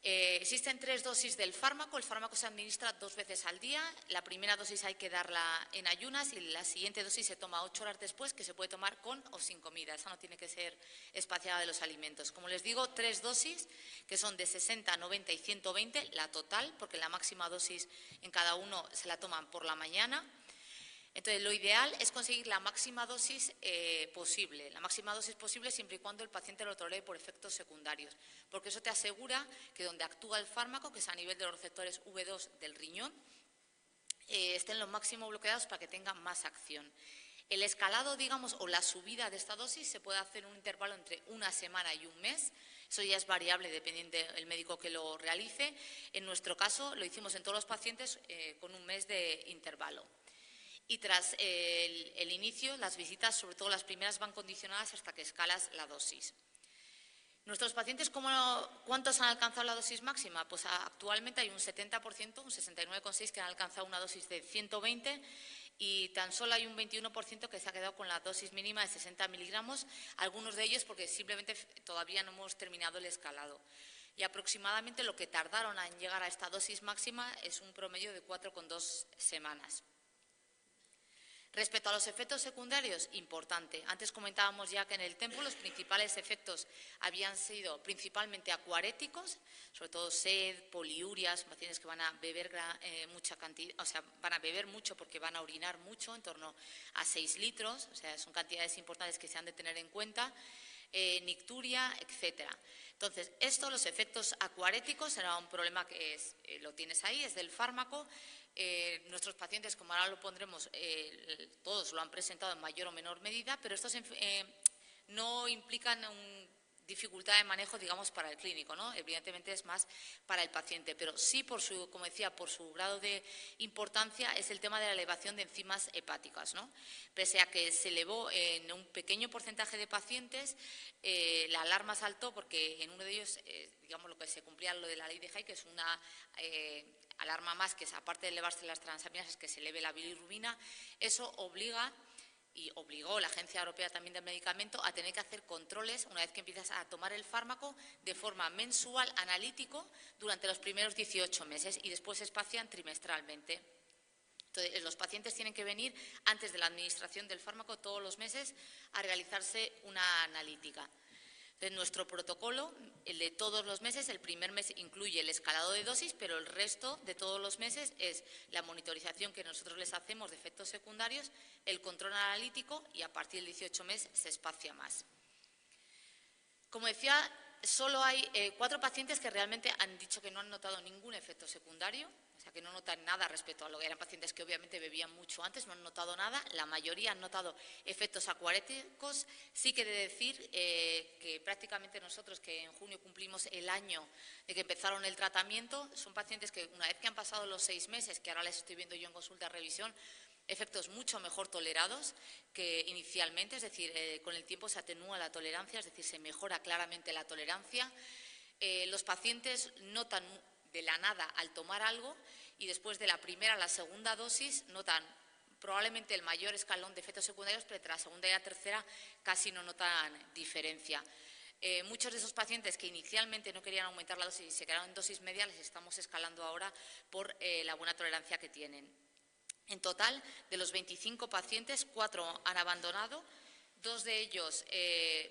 Existen 3 dosis del fármaco. El fármaco se administra 2 veces al día. La primera dosis hay que darla en ayunas y la siguiente dosis se toma 8 horas después, que se puede tomar con o sin comida. Esa no tiene que ser espaciada de los alimentos. Como les digo, 3 dosis que son de 60, 90 y 120, la total, porque la máxima dosis en cada uno se la toman por la mañana. Entonces, lo ideal es conseguir la máxima dosis posible. La máxima dosis posible siempre y cuando el paciente lo tolere por efectos secundarios, porque eso te asegura que donde actúa el fármaco, que es a nivel de los receptores V2 del riñón, estén lo máximo bloqueados para que tengan más acción. El escalado, digamos, o la subida de esta dosis se puede hacer en un intervalo entre una semana y un mes. Eso ya es variable dependiendo del médico que lo realice. En nuestro caso, lo hicimos en todos los pacientes con un mes de intervalo. Y tras el inicio, las visitas, sobre todo las primeras, van condicionadas hasta que escalas la dosis. Nuestros pacientes, ¿cuántos han alcanzado la dosis máxima? Pues actualmente hay un 70%, un 69,6% que han alcanzado una dosis de 120 y tan solo hay un 21% que se ha quedado con la dosis mínima de 60 miligramos, algunos de ellos porque simplemente todavía no hemos terminado el escalado. Y aproximadamente lo que tardaron en llegar a esta dosis máxima es un promedio de 4,2 semanas. Respecto a los efectos secundarios, importante. Antes comentábamos ya que en el tempo los principales efectos habían sido principalmente acuaréticos, sobre todo sed, poliurias, pacientes que van a beber mucha cantidad, o sea, van a beber mucho porque van a orinar mucho, en torno a 6 litros, o sea, son cantidades importantes que se han de tener en cuenta, nicturia, etcétera. Entonces, los efectos acuaréticos era un problema que lo tienes ahí, es del fármaco. Nuestros pacientes, como ahora lo pondremos, todos lo han presentado en mayor o menor medida, pero estos no implican dificultad de manejo, digamos, para el clínico, ¿no? Evidentemente es más para el paciente, pero sí, como decía, por su grado de importancia, es el tema de la elevación de enzimas hepáticas, ¿no? Pese a que se elevó en un pequeño porcentaje de pacientes, la alarma saltó porque en uno de ellos, digamos, lo que se cumplía lo de la ley de Hay, que es una alarma más, que es, aparte de elevarse las transaminasas, que se eleve la bilirrubina. Eso obligó la Agencia Europea también del Medicamento a tener que hacer controles una vez que empiezas a tomar el fármaco de forma mensual, analítico, durante los primeros 18 meses y después se espacian trimestralmente. Entonces, los pacientes tienen que venir antes de la administración del fármaco todos los meses a realizarse una analítica. Entonces, nuestro protocolo, el de todos los meses, el primer mes incluye el escalado de dosis, pero el resto de todos los meses es la monitorización que nosotros les hacemos de efectos secundarios, el control analítico y a partir del 18 mes se espacia más. Como decía, solo hay 4 pacientes que realmente han dicho que no han notado ningún efecto secundario, o sea que no notan nada respecto a lo que eran pacientes que obviamente bebían mucho antes, no han notado nada. La mayoría han notado efectos acuaréticos. Sí que he de decir que prácticamente nosotros, que en junio cumplimos el año de que empezaron el tratamiento, son pacientes que una vez que han pasado los 6 meses, que ahora les estoy viendo yo en consulta de revisión, efectos mucho mejor tolerados que inicialmente, es decir, con el tiempo se atenúa la tolerancia, es decir, se mejora claramente la tolerancia. Los pacientes notan de la nada al tomar algo y después de la primera a la segunda dosis notan probablemente el mayor escalón de efectos secundarios, pero entre la segunda y la tercera casi no notan diferencia. Muchos de esos pacientes que inicialmente no querían aumentar la dosis y se quedaron en dosis media, les estamos escalando ahora por la buena tolerancia que tienen. En total, de los 25 pacientes, 4 han abandonado, 2 de ellos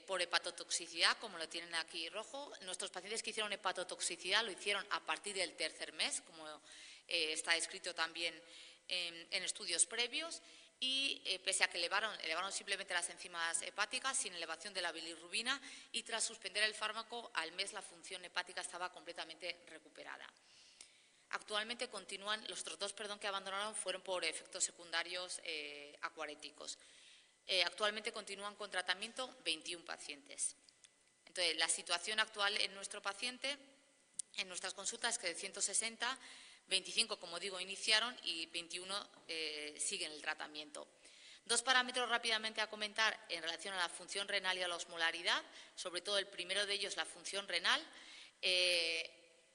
por hepatotoxicidad, como lo tienen aquí rojo. Nuestros pacientes que hicieron hepatotoxicidad lo hicieron a partir del tercer mes, como está escrito también en estudios previos, y pese a que elevaron simplemente las enzimas hepáticas sin elevación de la bilirrubina, y tras suspender el fármaco, al mes la función hepática estaba completamente recuperada. Actualmente continúan, los otros 2 que abandonaron fueron por efectos secundarios acuaréticos. Actualmente continúan con tratamiento 21 pacientes. Entonces, la situación actual en nuestro paciente, en nuestras consultas, es que de 160, 25, como digo, iniciaron y 21 siguen el tratamiento. 2 parámetros rápidamente a comentar en relación a la función renal y a la osmolaridad, sobre todo el primero de ellos, la función renal.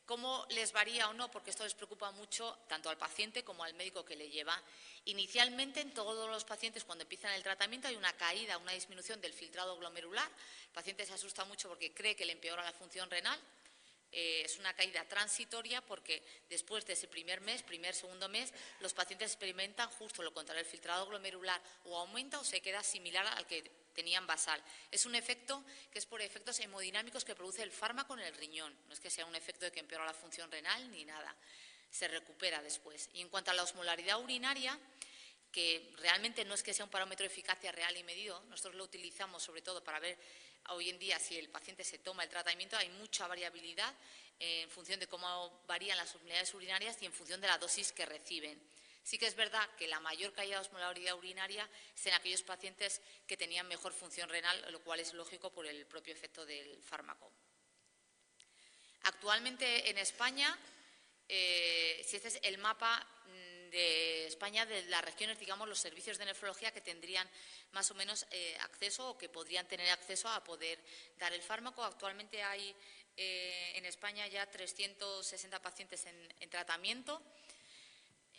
¿Cómo les varía o no? Porque esto les preocupa mucho tanto al paciente como al médico que le lleva. Inicialmente, en todos los pacientes, cuando empiezan el tratamiento, hay una caída, una disminución del filtrado glomerular. El paciente se asusta mucho porque cree que le empeora la función renal. Es una caída transitoria porque después de ese primer mes, segundo mes, los pacientes experimentan justo lo contrario, el filtrado glomerular o aumenta o se queda similar al que tenían basal. Es un efecto que es por efectos hemodinámicos que produce el fármaco en el riñón, no es que sea un efecto de que empeora la función renal ni nada, se recupera después. Y en cuanto a la osmolaridad urinaria, que realmente no es que sea un parámetro de eficacia real y medido, nosotros lo utilizamos sobre todo para ver hoy en día si el paciente se toma el tratamiento, hay mucha variabilidad en función de cómo varían las osmolaridades urinarias y en función de la dosis que reciben. Sí que es verdad que la mayor caída de osmolaridad urinaria es en aquellos pacientes que tenían mejor función renal, lo cual es lógico por el propio efecto del fármaco. Actualmente en España, si este es el mapa de España, de las regiones, digamos, los servicios de nefrología que tendrían más o menos acceso o que podrían tener acceso a poder dar el fármaco. Actualmente hay en España ya 360 pacientes en tratamiento.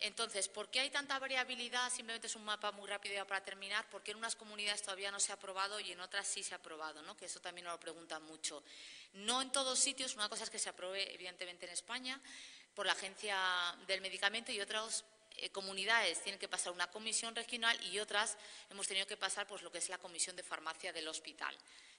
Entonces, ¿por qué hay tanta variabilidad? Simplemente es un mapa muy rápido ya para terminar. Porque en unas comunidades todavía no se ha aprobado y en otras sí se ha aprobado, ¿no? Que eso también nos lo preguntan mucho. No en todos sitios, una cosa es que se apruebe evidentemente en España por la Agencia del Medicamento y otras comunidades tienen que pasar una comisión regional y otras hemos tenido que pasar pues lo que es la comisión de farmacia del hospital.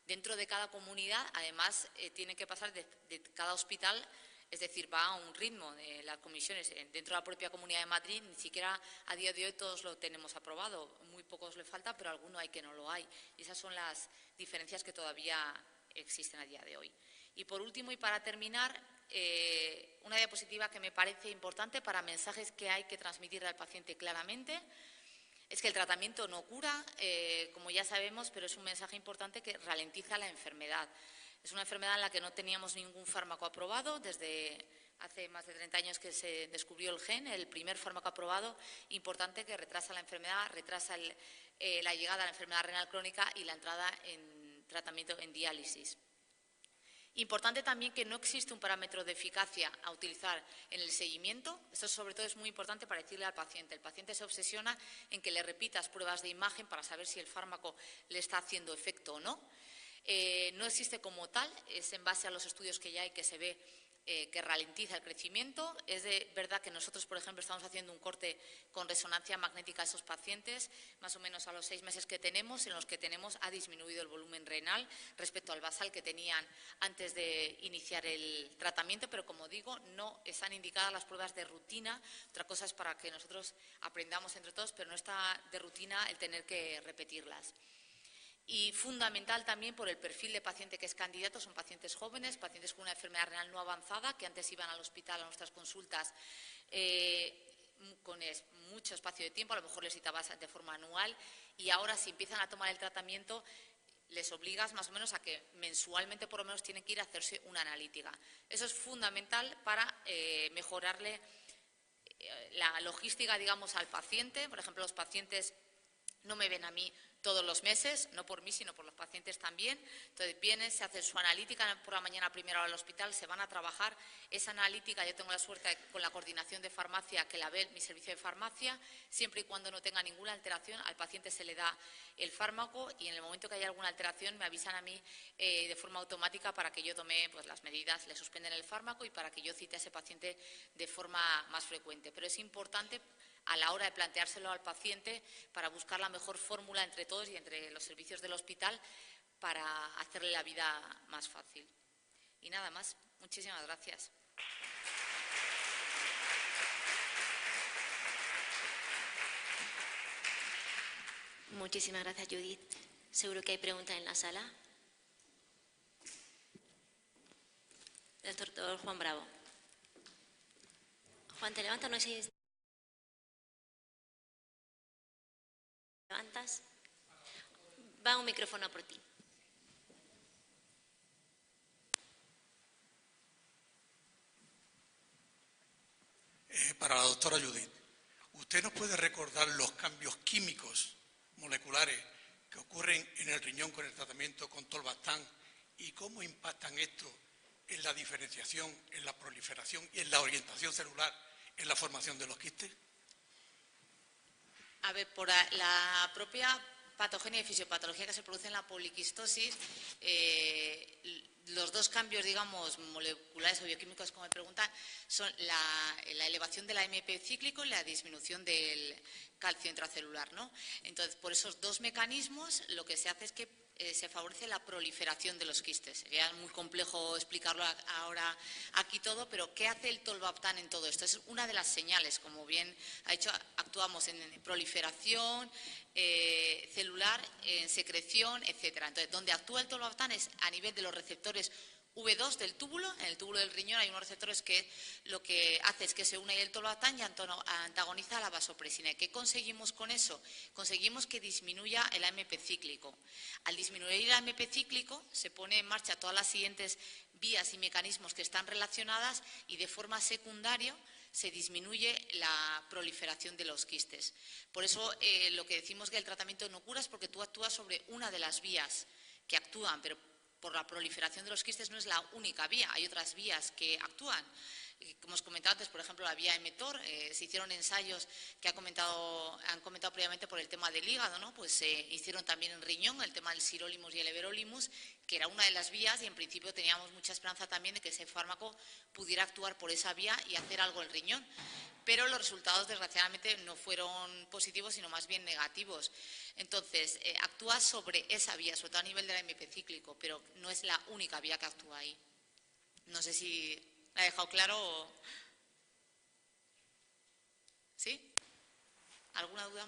Dentro de cada comunidad, además, tienen que pasar de cada hospital. Es decir, va a un ritmo de las comisiones dentro de la propia Comunidad de Madrid, ni siquiera a día de hoy todos lo tenemos aprobado, muy pocos le falta, pero alguno hay que no lo hay. Y esas son las diferencias que todavía existen a día de hoy. Y por último, y para terminar, una diapositiva que me parece importante para mensajes que hay que transmitirle al paciente claramente, es que el tratamiento no cura, como ya sabemos, pero es un mensaje importante que ralentiza la enfermedad. Es una enfermedad en la que no teníamos ningún fármaco aprobado desde hace más de 30 años que se descubrió el gen, el primer fármaco aprobado, importante que retrasa la enfermedad, retrasa la llegada a la enfermedad renal crónica y la entrada en tratamiento en diálisis. Importante también que no existe un parámetro de eficacia a utilizar en el seguimiento. Esto sobre todo es muy importante para decirle al paciente. El paciente se obsesiona en que le repitas pruebas de imagen para saber si el fármaco le está haciendo efecto o no. No existe como tal, es en base a los estudios que ya hay que se ve que ralentiza el crecimiento. Es de verdad que nosotros, por ejemplo, estamos haciendo un corte con resonancia magnética a esos pacientes, más o menos a los 6 meses que tenemos, en los que ha disminuido el volumen renal respecto al basal que tenían antes de iniciar el tratamiento, pero como digo, no están indicadas las pruebas de rutina. Otra cosa es para que nosotros aprendamos entre todos, pero no está de rutina el tener que repetirlas. Y fundamental también por el perfil de paciente que es candidato, son pacientes jóvenes, pacientes con una enfermedad renal no avanzada, que antes iban al hospital a nuestras consultas con mucho espacio de tiempo, a lo mejor les citabas de forma anual, y ahora si empiezan a tomar el tratamiento les obligas más o menos a que mensualmente por lo menos tienen que ir a hacerse una analítica. Eso es fundamental para mejorarle la logística, digamos, al paciente. Por ejemplo, los pacientes no me ven a mí todos los meses, no por mí, sino por los pacientes también. Entonces vienen, se hace su analítica por la mañana a primera hora al hospital, se van a trabajar. Esa analítica, yo tengo la suerte con la coordinación de farmacia que la ve mi servicio de farmacia, siempre y cuando no tenga ninguna alteración, al paciente se le da el fármaco y en el momento que haya alguna alteración me avisan a mí de forma automática para que yo tome pues, las medidas, le suspenden el fármaco y para que yo cite a ese paciente de forma más frecuente. Pero es importante a la hora de planteárselo al paciente para buscar la mejor fórmula entre todos y entre los servicios del hospital para hacerle la vida más fácil. Y nada más. Muchísimas gracias. Muchísimas gracias, Judith. Seguro que hay preguntas en la sala. El doctor Juan Bravo. Juan, te levantas, no sé si levantas. Va un micrófono por ti. Para la doctora Judith, ¿usted nos puede recordar los cambios químicos moleculares que ocurren en el riñón con el tratamiento con tolvaptan y cómo impactan esto en la diferenciación, en la proliferación y en la orientación celular en la formación de los quistes? A ver, por la propia patogenia y fisiopatología que se produce en la poliquistosis, los dos cambios, digamos, moleculares o bioquímicos, como me preguntan, son la elevación del AMP cíclico y la disminución del calcio intracelular, ¿no? Entonces, por esos dos mecanismos, lo que se hace es que se favorece la proliferación de los quistes. Sería muy complejo explicarlo ahora aquí todo, pero ¿qué hace el tolvaptan en todo esto? Es una de las señales, como bien ha dicho, actuamos en proliferación celular, en secreción, etcétera. Entonces, donde actúa el tolvaptan es a nivel de los receptores V2 del túbulo. En el túbulo del riñón hay unos receptores que lo que hace es que se une el tolvaptan y antagoniza la vasopresina. ¿Y qué conseguimos con eso? Conseguimos que disminuya el AMP cíclico. Al disminuir el AMP cíclico se pone en marcha todas las siguientes vías y mecanismos que están relacionadas y de forma secundaria se disminuye la proliferación de los quistes. Por eso lo que decimos que el tratamiento no cura es porque tú actúas sobre una de las vías que actúan, pero por la proliferación de los quistes no es la única vía, hay otras vías que actúan. Como os comentaba antes, por ejemplo, la vía mTOR, se hicieron ensayos que han comentado previamente por el tema del hígado, ¿no? Pues se hicieron también en riñón, el tema del sirolimus y el everolimus, que era una de las vías y en principio teníamos mucha esperanza también de que ese fármaco pudiera actuar por esa vía y hacer algo en el riñón. Pero los resultados, desgraciadamente, no fueron positivos, sino más bien negativos. Entonces, actúa sobre esa vía, sobre todo a nivel del AMP cíclico, pero no es la única vía que actúa ahí. No sé si ¿la he dejado claro o...? ¿Sí? ¿Alguna duda?